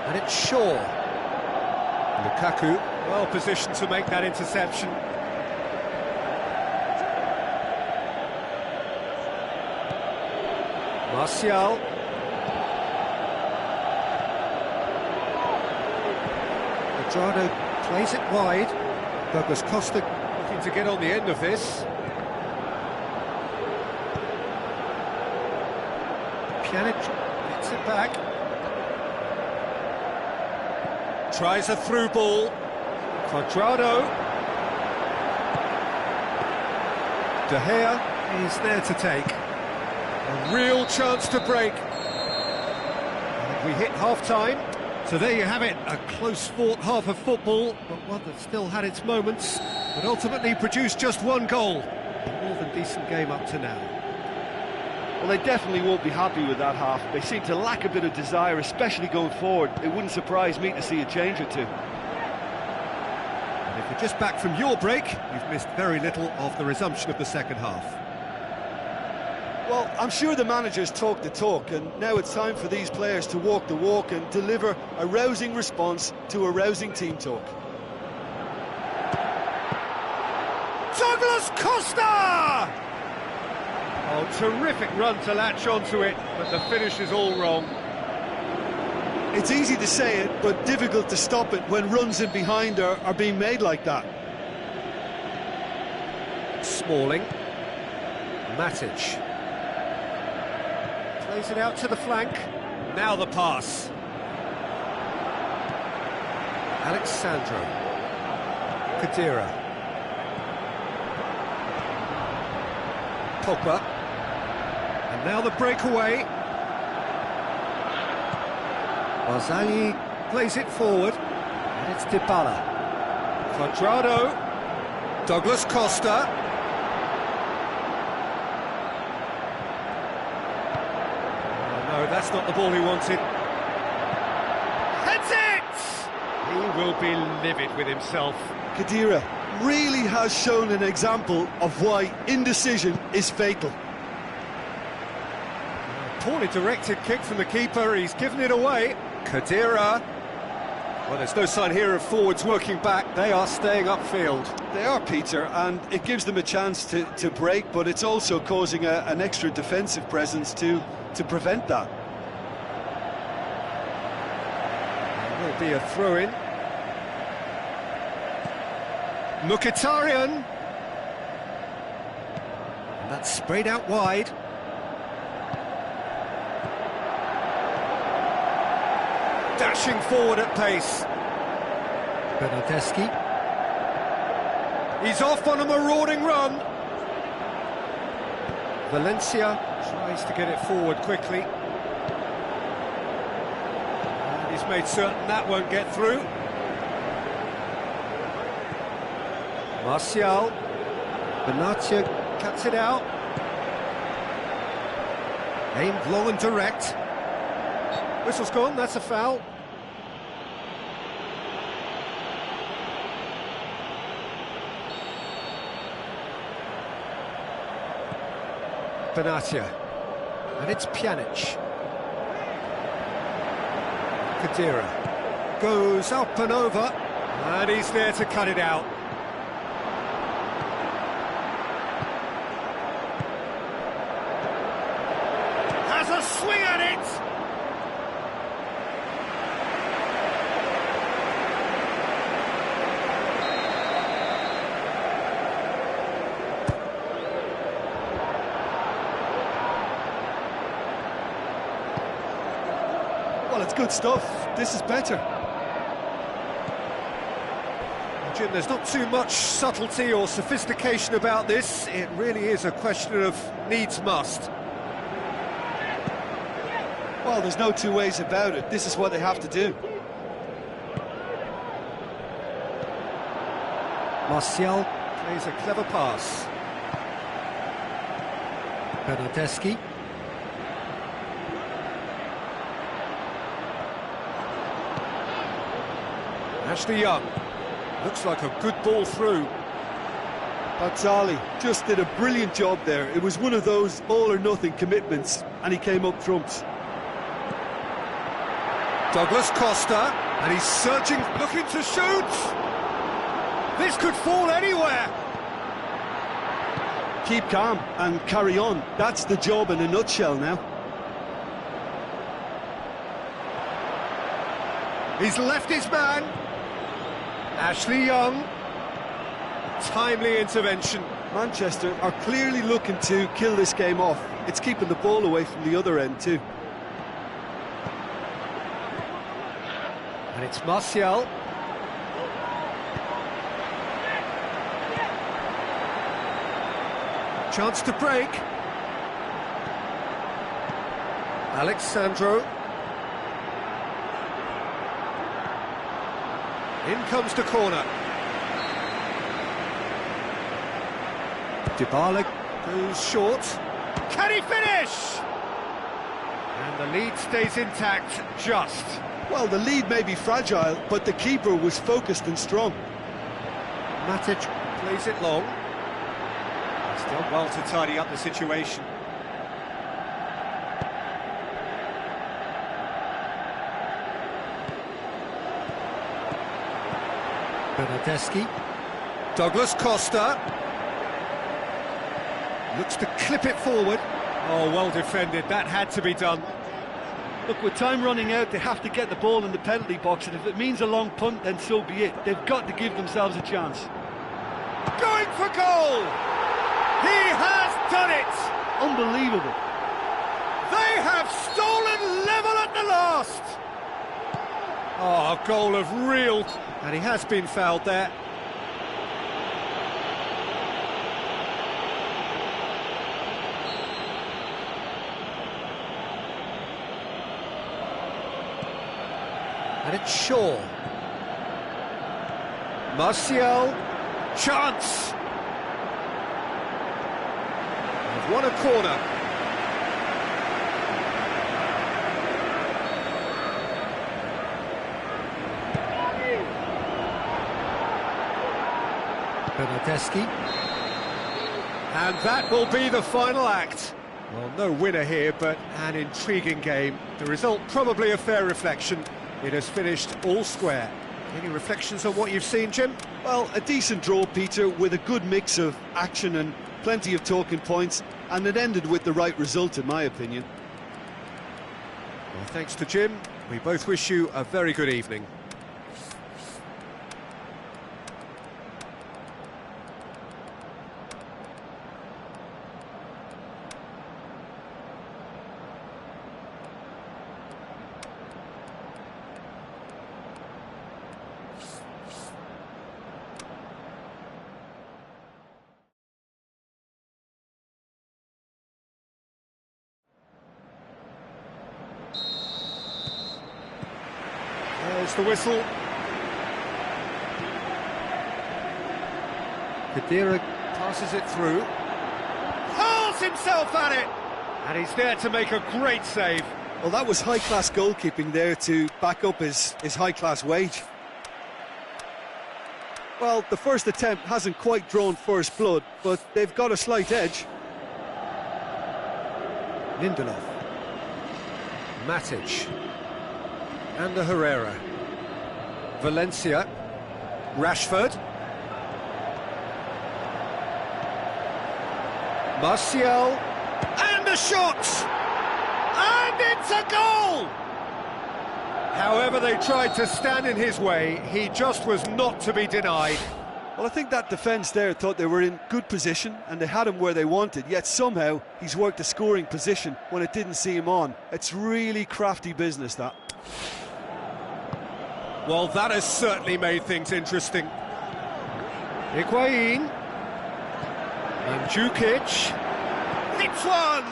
And it's Shaw. Lukaku, well positioned to make that interception. Martial. Cuadrado plays it wide. Douglas Costa looking to get on the end of this. Pjanic gets it back. Tries a through ball. Cuadrado. De Gea is there to take. A real chance to break. And we hit half-time. So there you have it, a close-fought half of football, but one that still had its moments, but ultimately produced just one goal. A more than decent game up to now. Well, they definitely won't be happy with that half. They seem to lack a bit of desire, especially going forward. It wouldn't surprise me to see a change or two. And if you're just back from your break, you've missed very little of the resumption of the second half. Well, I'm sure the managers talk the talk, and now it's time for these players to walk the walk and deliver a rousing response to a rousing team talk. Douglas Costa! Oh, terrific run to latch onto it, but the finish is all wrong. It's easy to say it, but difficult to stop it when runs in behind are being made like that. Smalling. Matic. Plays it out to the flank. Now the pass. Alexandro. Khedira. Pogba. And now the breakaway. Barzagli plays it forward. And it's Dybala. Cuadrado. Douglas Costa. No, that's not the ball he wanted. Heads it! He will be livid with himself. Khedira really has shown an example of why indecision is fatal. Poorly directed kick from the keeper, he's given it away. Khedira. Well, there's no sign here of forwards working back, they are staying upfield. They are, Peter, and it gives them a chance to break, but it's also causing an extra defensive presence to prevent that. There will be a throw-in. Mkhitaryan. And that's sprayed out wide. Dashing forward at pace. Bernardeschi. He's off on a marauding run. Valencia tries to get it forward quickly. And he's made certain that won't get through. Martial. Benatia cuts it out. Aimed long and direct. Whistle's gone, that's a foul. Benatia. And it's Pjanic. Khedira. Goes up and over. And he's there to cut it out. Has a swing at it! Well, it's good stuff. This is better. Jim, there's not too much subtlety or sophistication about this. It really is a question of needs must. Well, there's no two ways about it. This is what they have to do. Martial plays a clever pass. Bernardeschi. Ashley Young. Looks like a good ball through. Barzali just did a brilliant job there. It was one of those all-or-nothing commitments, and he came up trumps. Douglas Costa, and he's searching, looking to shoot! This could fall anywhere! Keep calm and carry on. That's the job in a nutshell now. He's left his man. Ashley Young. Timely intervention. Manchester are clearly looking to kill this game off. It's keeping the ball away from the other end too. And it's Martial. Chance to break. Alexandro. In comes the corner. Dybala goes short. Can he finish? And the lead stays intact, just. Well, the lead may be fragile, but the keeper was focused and strong. Matic plays it long. He's done well to tidy up the situation. Bernardeschi. Douglas Costa. Looks to clip it forward. Oh, well defended. That had to be done. Look, with time running out, they have to get the ball in the penalty box, and if it means a long punt, then so be it. They've got to give themselves a chance. Going for goal! He has done it! Unbelievable. They have stolen level at the last! Oh, a goal of real... And he has been fouled there. And it's Shaw. Martial. Chance. They've won a corner. Bernardeschi. And that will be the final act. Well, no winner here, but an intriguing game. The result probably a fair reflection. It has finished all square. Any reflections on what you've seen, Jim? Well, a decent draw, Peter, with a good mix of action and plenty of talking points, and it ended with the right result, in my opinion. Well, thanks to Jim. We both wish you a very good evening. There's the whistle. Khedira passes it through. Hurls himself at it! And he's there to make a great save. Well, that was high-class goalkeeping there to back up his high-class wage. Well, the first attempt hasn't quite drawn first blood, but they've got a slight edge. Lindelof. Matic. And the Herrera. Valencia. Rashford. Martial. And a shot! And it's a goal! However they tried to stand in his way, he just was not to be denied. Well, I think that defence there thought they were in good position and they had him where they wanted, yet somehow he's worked a scoring position when it didn't see him on. It's really crafty business, that. Well, that has certainly made things interesting. Higuain. Mandzukic. Hits one!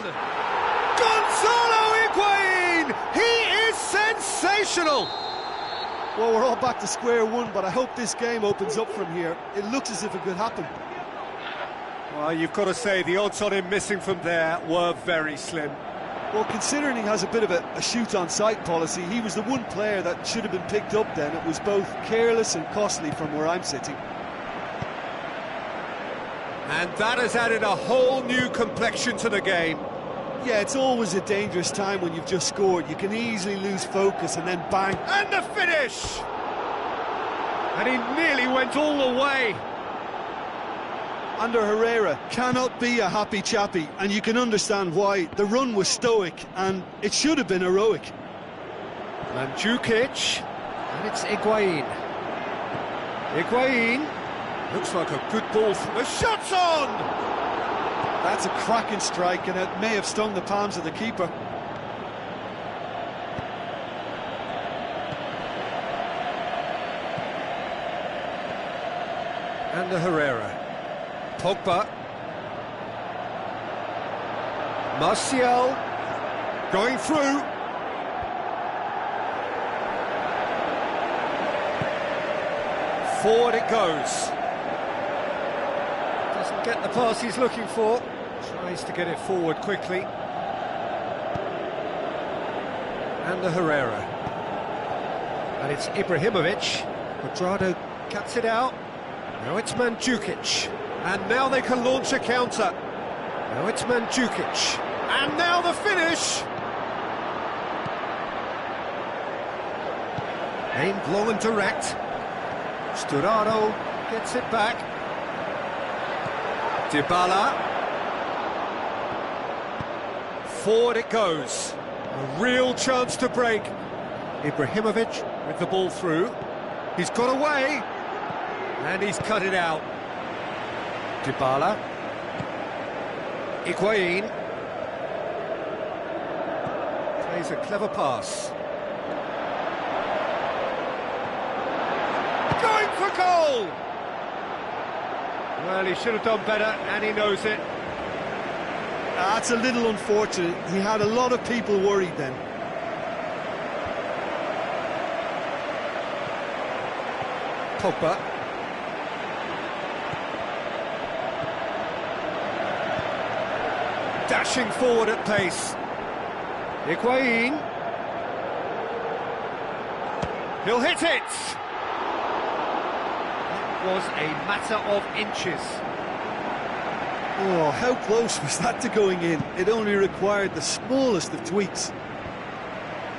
Gonzalo Higuain! He is sensational! Well, we're all back to square one, but I hope this game opens up from here. It looks as if it could happen. Well, you've got to say the odds on him missing from there were very slim. Well, considering he has a bit of a shoot-on-sight policy, he was the one player that should have been picked up then. It was both careless and costly from where I'm sitting. And that has added a whole new complexion to the game. Yeah, it's always a dangerous time when you've just scored. You can easily lose focus and then bang. And the finish! And he nearly went all the way. Ander Herrera cannot be a happy chappy, and you can understand why. The run was stoic, and it should have been heroic. Mandzukic, and it's Higuain. Higuain, looks like a good ball. The shot's on! That's a cracking strike, and it may have stung the palms of the keeper. Ander Herrera. Pogba. Martial. Going through. Forward it goes. Doesn't get the pass he's looking for. Tries to get it forward quickly. Ander Herrera. And it's Ibrahimovic. Cuadrado cuts it out. Now it's Mandzukic. And now they can launch a counter. Now it's Mandzukic. And now the finish! Aimed long and direct. Sturaro gets it back. Dybala. Forward it goes. A real chance to break. Ibrahimovic with the ball through. He's got away. And he's cut it out. Dybala. Higuain. Plays a clever pass. Going for goal! Well, he should have done better, and he knows it. That's a little unfortunate. He had a lot of people worried then. Pogba. Dashing forward at pace. Higuain. He'll hit it! It was a matter of inches. Oh, how close was that to going in? It only required the smallest of tweaks.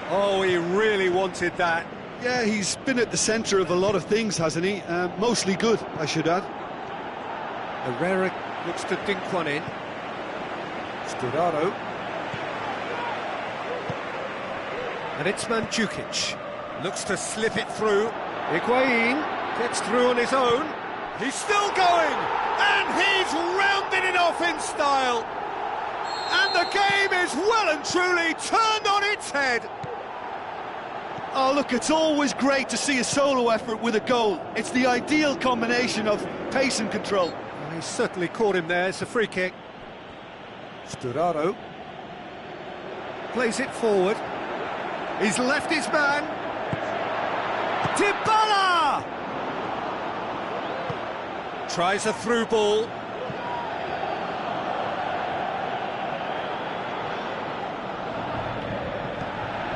Oh, he really wanted that. Yeah, he's been at the centre of a lot of things, hasn't he? Mostly good, I should add. Herrera looks to dink one in. Sturaro. And it's Mandzukic. Looks to slip it through. Higuain gets through on his own. He's still going! And he's rounded it off in style! And the game is well and truly turned on its head! Oh, look, it's always great to see a solo effort with a goal. It's the ideal combination of pace and control. Well, he certainly caught him there. It's a free kick. Sturaro plays it forward. He's left his man. Dybala! Tries a through ball.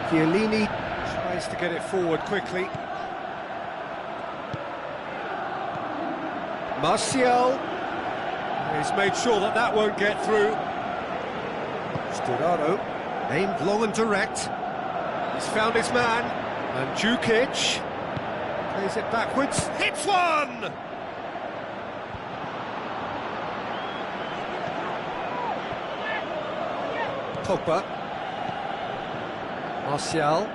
Chiellini tries to get it forward quickly. Martial. He's made sure that that won't get through. Sturaro, aimed long and direct. He's found his man. Mandzukic plays it backwards. Hits one! Pogba. Martial.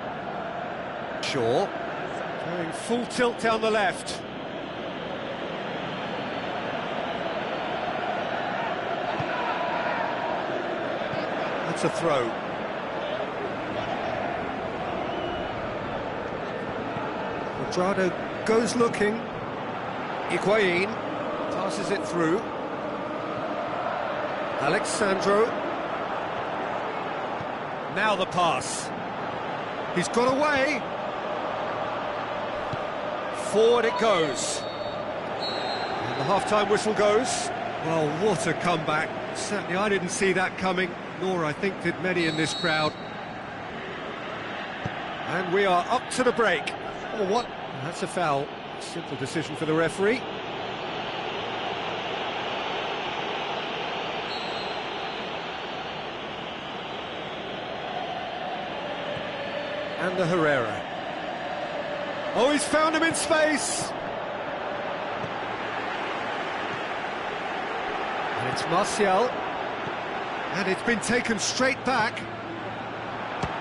Shaw. Going full tilt down the left. That's a throw. Cuadrado goes looking. Higuain passes it through. Alexandro. Now the pass. He's got away. Forward it goes. And the half-time whistle goes. Well, what a comeback. Certainly I didn't see that coming, nor I think did many in this crowd. And we are up to the break. Oh, what? That's a foul. Simple decision for the referee. And the Herrera. Oh, he's found him in space! And it's Martial. And it's been taken straight back.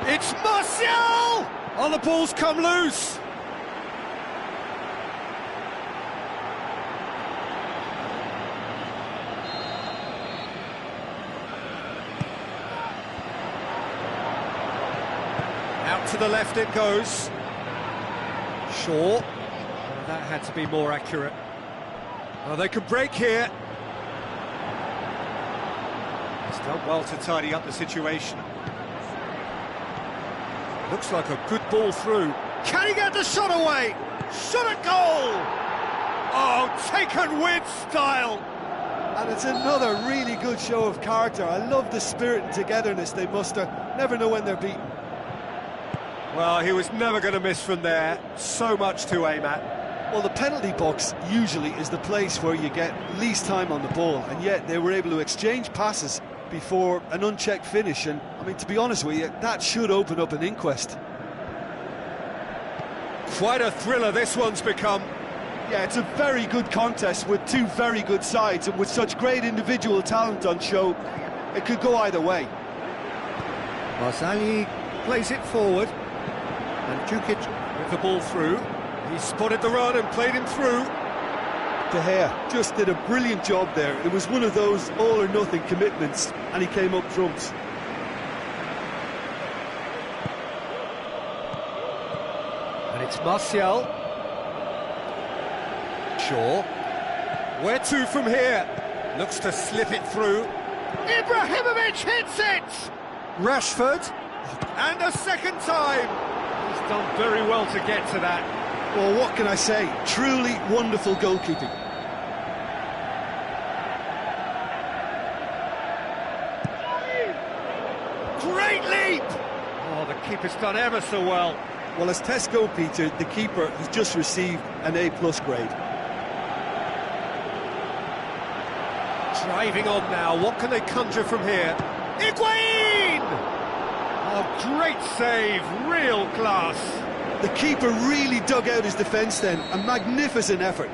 It's Martial! Oh, the ball's come loose! Out to the left it goes. Shaw. Oh, that had to be more accurate. Oh, they could break here. He's done well to tidy up the situation. Looks like a good ball through. Can he get the shot away? Shot at goal! Oh, taken with style! And it's another really good show of character. I love the spirit and togetherness they muster. Never know when they're beaten. Well, he was never going to miss from there. So much to aim at. Well, the penalty box usually is the place where you get least time on the ball, and yet they were able to exchange passes before an unchecked finish, and I mean, to be honest with you, that should open up an inquest. Quite a thriller this one's become. Yeah, it's a very good contest with two very good sides, and with such great individual talent on show, it could go either way. Barzagli plays it forward, and Djukic with the ball through. He spotted the run and played him through. De Gea just did a brilliant job there. It was one of those all-or-nothing commitments, and he came up trumps. And it's Martial. Shaw. Where to from here? Looks to slip it through. Ibrahimovic hits it! Rashford. And a second time. He's done very well to get to that. Well, what can I say? Truly wonderful goalkeeping. Great leap! Oh, the keeper's done ever so well. Well, as tests go, Peter, the keeper has just received an A+ grade. Driving on now, what can they conjure from here? Higuain! Oh, great save, real class. The keeper really dug out his defence then, a magnificent effort.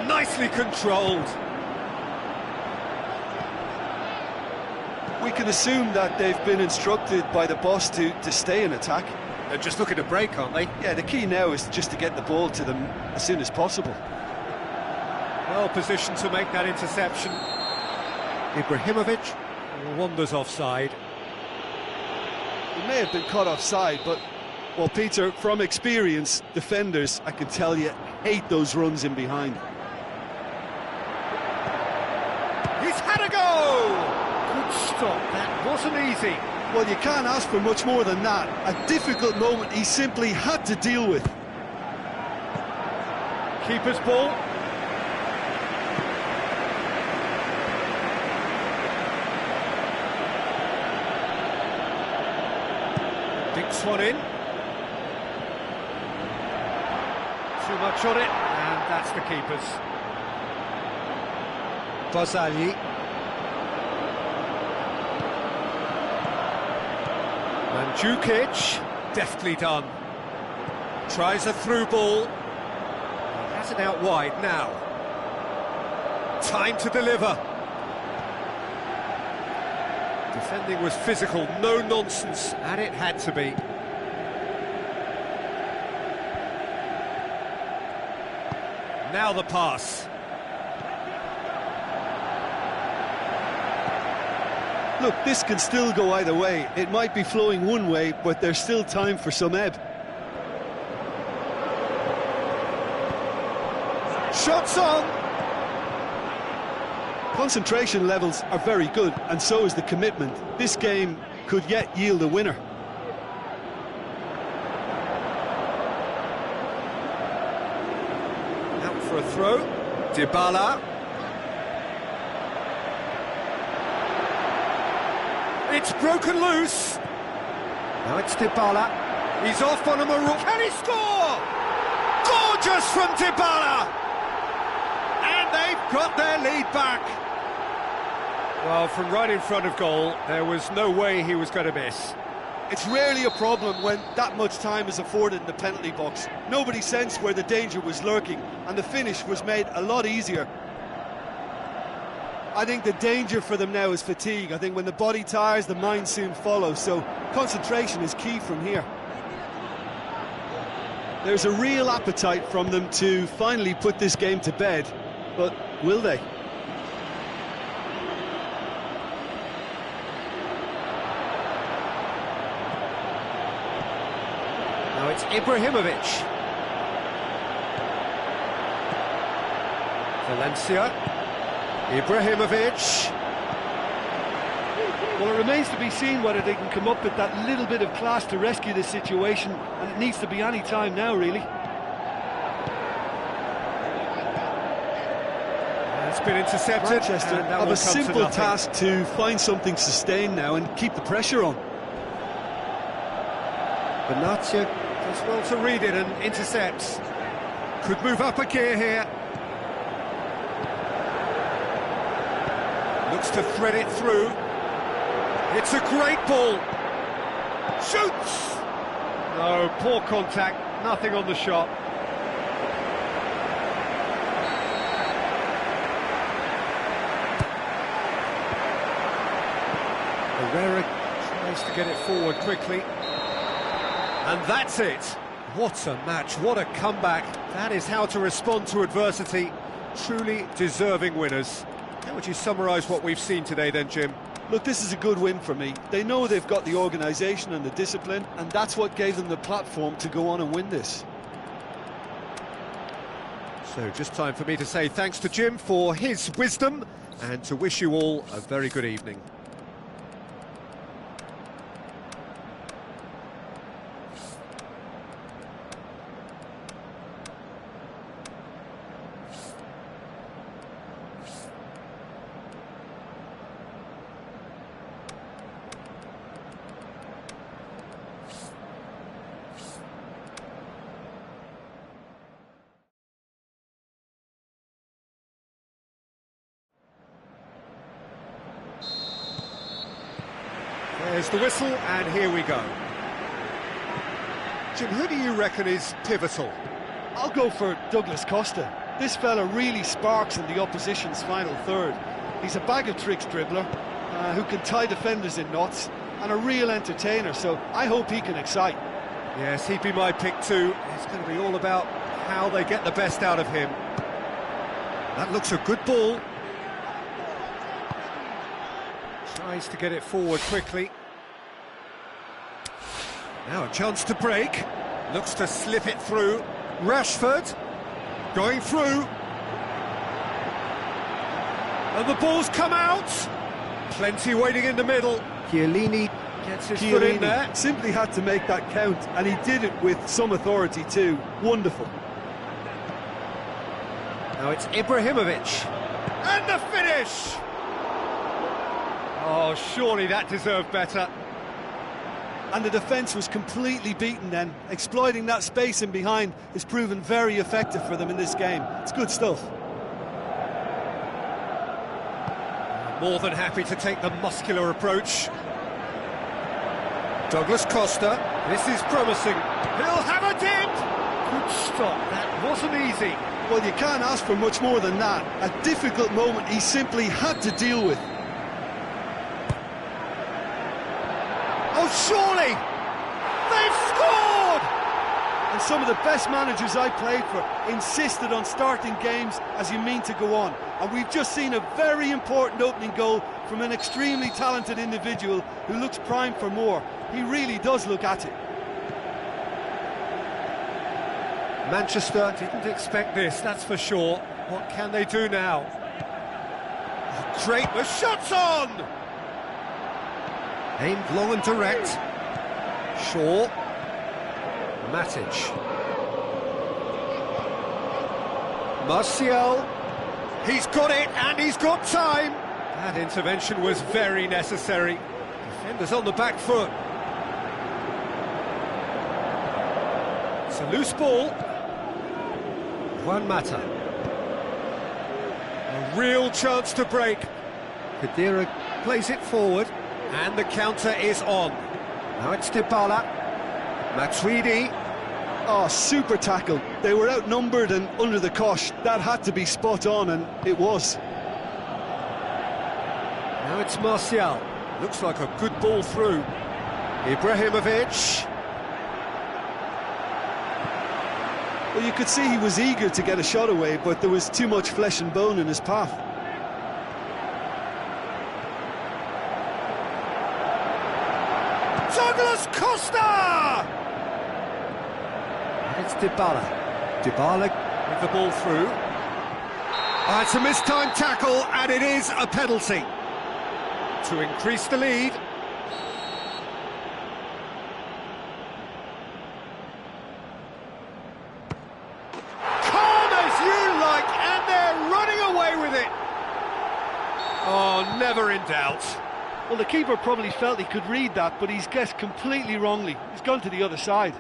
Nicely controlled. We can assume that they've been instructed by the boss to stay in attack. They're just looking to break, aren't they? Yeah, the key now is just to get the ball to them as soon as possible. Well positioned to make that interception. Ibrahimovic wanders offside. He may have been caught offside, but, well, Peter, from experience, defenders, I can tell you, hate those runs in behind. He's had a go! Good stop, that wasn't easy. Well, you can't ask for much more than that. A difficult moment he simply had to deal with. Keeper's ball. Dinks one in. Too much on it, and that's the keeper's. Barzagli. Mandzukic, deftly done. Tries a through ball. Has it out wide now. Time to deliver. Defending was physical, no nonsense, and it had to be. Now the pass. Look, this can still go either way. It might be flowing one way, but there's still time for some ebb. Shots on! Concentration levels are very good, and so is the commitment. This game could yet yield a winner. Out for a throw. Dybala. It's broken loose. Now it's Dybala. He's off on a maroon. Can he score? Gorgeous from Dybala! And they've got their lead back. Well, from right in front of goal, there was no way he was going to miss. It's rarely a problem when that much time is afforded in the penalty box. Nobody sensed where the danger was lurking, and the finish was made a lot easier. I think the danger for them now is fatigue. I think when the body tires, the mind soon follows, so concentration is key from here. There's a real appetite from them to finally put this game to bed, but will they? Now it's Ibrahimovic. Valencia. Ibrahimovic. Well, it remains to be seen whether they can come up with that little bit of class to rescue this situation, and it needs to be any time now, really. It's been intercepted. Manchester have a simple task to find something sustained now and keep the pressure on. Benatia does well to read it and intercepts. Could move up a gear here. Looks to thread it through. It's a great ball. Shoots! No, poor contact, nothing on the shot. Herrera tries to get it forward quickly. And that's it. What a match, what a comeback. That is how to respond to adversity. Truly deserving winners. How would you summarise what we've seen today then, Jim? Look, this is a good win for me. They know they've got the organisation and the discipline, and that's what gave them the platform to go on and win this. So just time for me to say thanks to Jim for his wisdom and to wish you all a very good evening. There's the whistle, and here we go. Jim, who do you reckon is pivotal? I'll go for Douglas Costa. This fella really sparks in the opposition's final third. He's a bag of tricks dribbler who can tie defenders in knots, and a real entertainer, so I hope he can excite. Yes, he'd be my pick too. It's going to be all about how they get the best out of him. That looks a good ball. Tries to get it forward quickly. Now a chance to break. Looks to slip it through. Rashford going through. And the ball's come out. Plenty waiting in the middle. Chiellini gets his foot in there. Simply had to make that count, and he did it with some authority too. Wonderful. Now it's Ibrahimovic. And the finish! Oh, surely that deserved better. And the defence was completely beaten then. Exploiting that space in behind has proven very effective for them in this game. It's good stuff. More than happy to take the muscular approach. Douglas Costa, this is promising. He'll have a dip! Good stop, that wasn't easy. Well, you can't ask for much more than that. A difficult moment he simply had to deal with. Oh, surely! They've scored! And some of the best managers I played for insisted on starting games as you mean to go on. And we've just seen a very important opening goal from an extremely talented individual who looks primed for more. He really does look at it. Manchester didn't expect this, that's for sure. What can they do now? Oh, great, the shot's on! Aimed long and direct. Shaw. Matic. Martial. He's got it, and he's got time. That intervention was very necessary. Defenders on the back foot. It's a loose ball. Juan Mata. A real chance to break. Khedira plays it forward, and the counter is on. Now it's Dybala. Matuidi. Oh, super tackle. They were outnumbered and under the cosh. That had to be spot on, and it was. Now it's Martial. Looks like a good ball through. Ibrahimovic. Well, you could see he was eager to get a shot away, but there was too much flesh and bone in his path. Douglas Costa! And it's Dybala. Dybala with the ball through. Oh, it's a mistimed tackle, and it is a penalty to increase the lead. Calm as you like, and they're running away with it. Oh, never in doubt. Well, the keeper probably felt he could read that, but he's guessed completely wrongly. He's gone to the other side.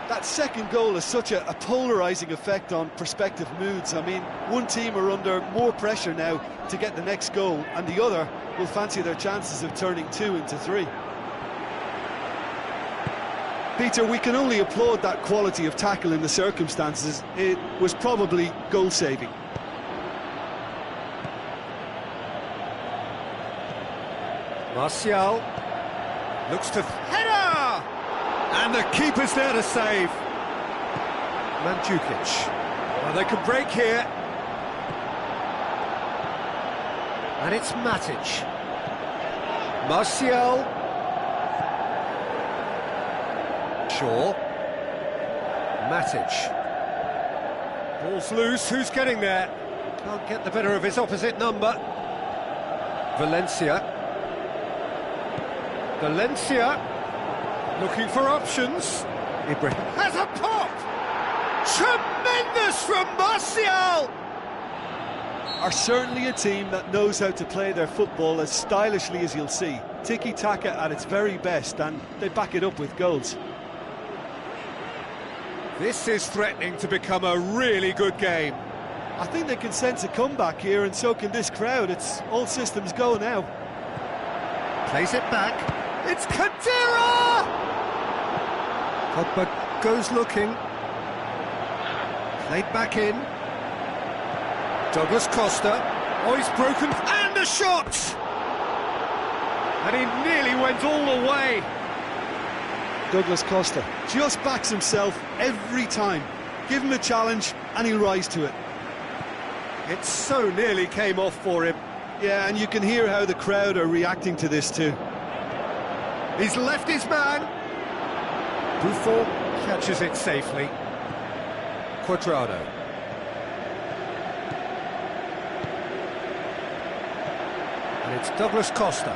That second goal has such a polarising effect on prospective moods. I mean, one team are under more pressure now to get the next goal, and the other will fancy their chances of turning 2 into 3. Peter, we can only applaud that quality of tackle in the circumstances. It was probably goal-saving. Martial looks to header, and the keeper's there to save. Mandzukic. Well, they can break here, and it's Matic. Martial. Shaw. Matic. Ball's loose. Who's getting there? Can't get the better of his opposite number. Valencia. Valencia looking for options. Ibrahim has a pop! Tremendous from Martial! Are certainly a team that knows how to play their football as stylishly as you'll see. Tiki-taka at its very best, and they back it up with goals. This is threatening to become a really good game. I think they can sense a comeback here, and so can this crowd. It's all systems go now. Plays it back. It's Khedira! Pogba goes looking. Played back in. Douglas Costa. Oh, he's broken. And a shot! And he nearly went all the way. Douglas Costa just backs himself every time. Give him a challenge and he'll rise to it. It so nearly came off for him. Yeah, and you can hear how the crowd are reacting to this too. He's left his man. Buffon catches it safely. Cuadrado. And it's Douglas Costa.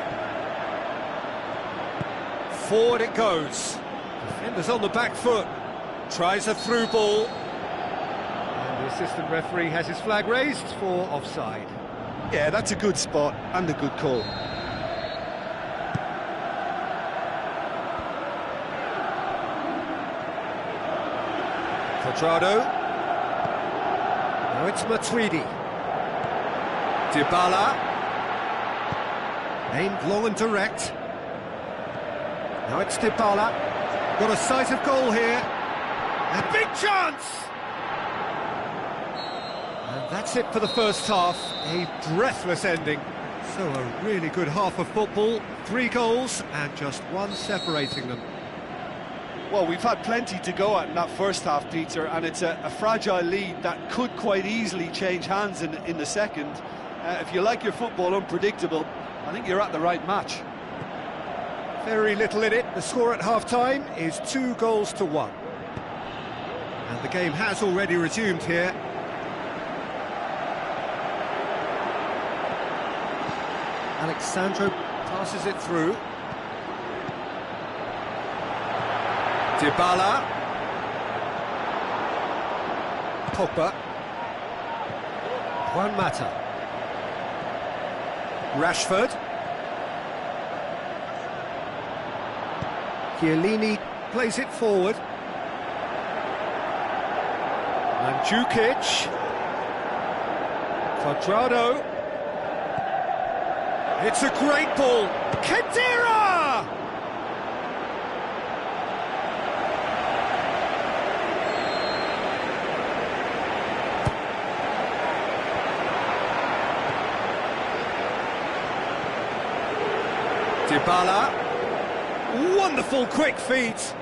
Forward it goes. Defender's on the back foot. Tries a through ball. And the assistant referee has his flag raised for offside. Yeah, that's a good spot and a good call. Cuadrado. Now it's Matuidi. Dybala. Aimed long and direct. Now it's Dybala. Got a sight of goal here. A big chance! And that's it for the first half. A breathless ending. So a really good half of football. 3 goals and just 1 separating them. Well, we've had plenty to go at in that first half, Peter, and it's a fragile lead that could quite easily change hands in the second. If you like your football unpredictable, I think you're at the right match. Very little in it. The score at half-time is 2 goals to 1. And the game has already resumed here. Alexandro passes it through. Dybala. Pogba. Juan Mata. Rashford. Chiellini plays it forward. Mandzukic. Cuadrado. It's a great ball. Khedira! Dybala. Wonderful quick feet.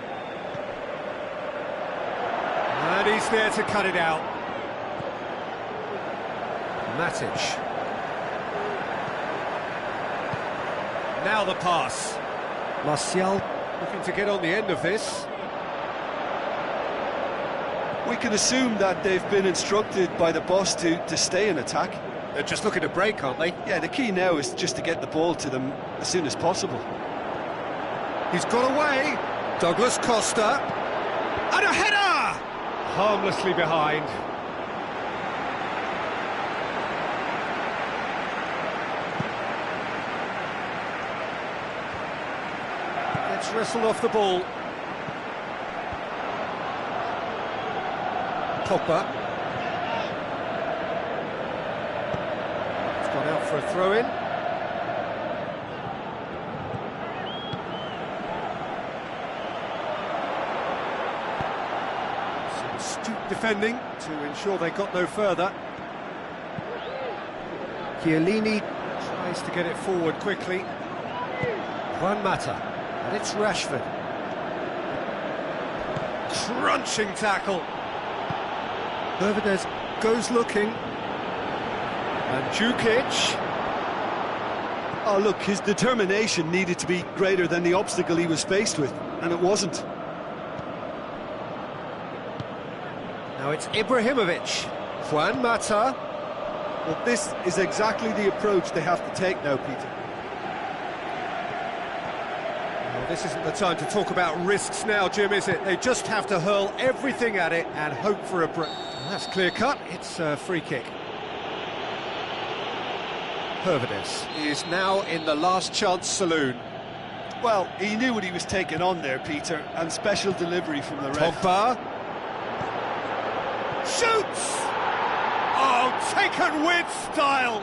And he's there to cut it out. Matic. Now the pass. Martial looking to get on the end of this. We can assume that they've been instructed by the boss to stay in attack. They're just looking to break, aren't they? Yeah, the key now is just to get the ball to them as soon as possible. He's got away. Douglas Costa. And a header! Harmlessly behind. Gets wrestled off the ball. Pogba. It's gone out for a throw-in. Astute defending to ensure they got no further. Chiellini tries to get it forward quickly. Juan Mata, and it's Rashford. Crunching tackle. Hervedez goes looking. And Djukic. Oh, look, his determination needed to be greater than the obstacle he was faced with, and it wasn't. Now it's Ibrahimovic. Juan Mata. Well, this is exactly the approach they have to take now, Peter. Well, this isn't the time to talk about risks now, Jim, is it? They just have to hurl everything at it and hope for a break. Well, that's clear cut. It's a free kick. Hervedez is now in the last chance saloon. Well, he knew what he was taking on there, Peter, and special delivery from the ref. Pogba. Shoots! Oh, taken with style!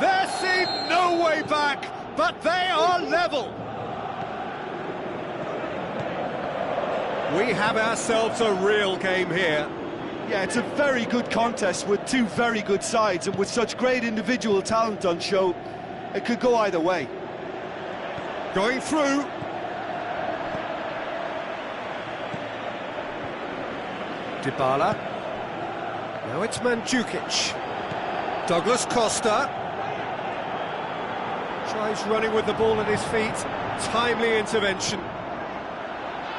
There seemed no way back, but they are level. We have ourselves a real game here. Yeah, it's a very good contest with two very good sides, and with such great individual talent on show, it could go either way. Going through. Dybala. Now it's Mandzukic. Douglas Costa. Tries running with the ball at his feet. Timely intervention.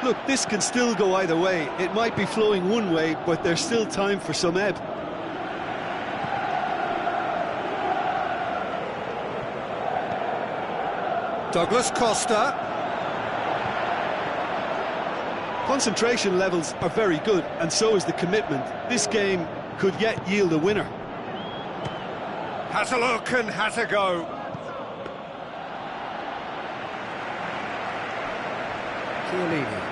Look, this can still go either way. It might be flowing one way, but there's still time for some ebb. Douglas Costa. Concentration levels are very good, and so is the commitment. This game could yet yield a winner. Has a look and has a go. Chiellini.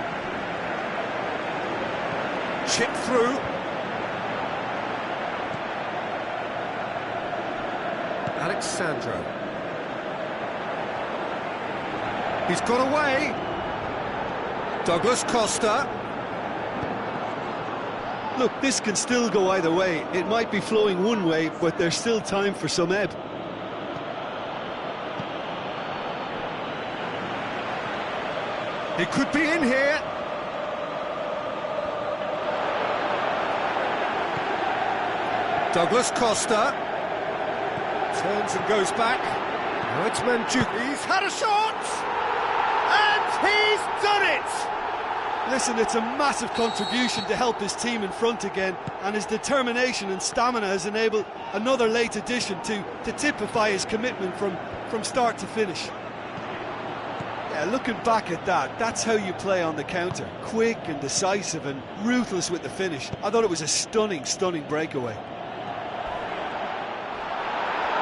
Chip through. Alexandro. He's got away. Douglas Costa. Look, this can still go either way. It might be flowing one way, but there's still time for some ebb. He could be in here. Douglas Costa. Turns and goes back. Now it's Mandzukic. He's had a shot! And he's done it! Listen, it's a massive contribution to help his team in front again, and his determination and stamina has enabled another late addition to typify his commitment from start to finish. Yeah, looking back at that, that's how you play on the counter. Quick and decisive and ruthless with the finish. I thought it was a stunning, stunning breakaway.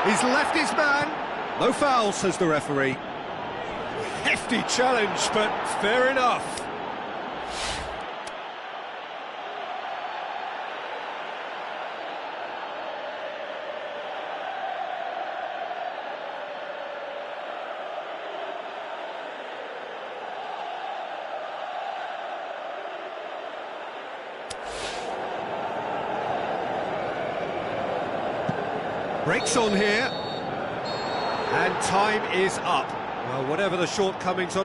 He's left his man. No foul, says the referee. Hefty challenge, but fair enough. Breaks on here. And time is up. Well, whatever the shortcomings are...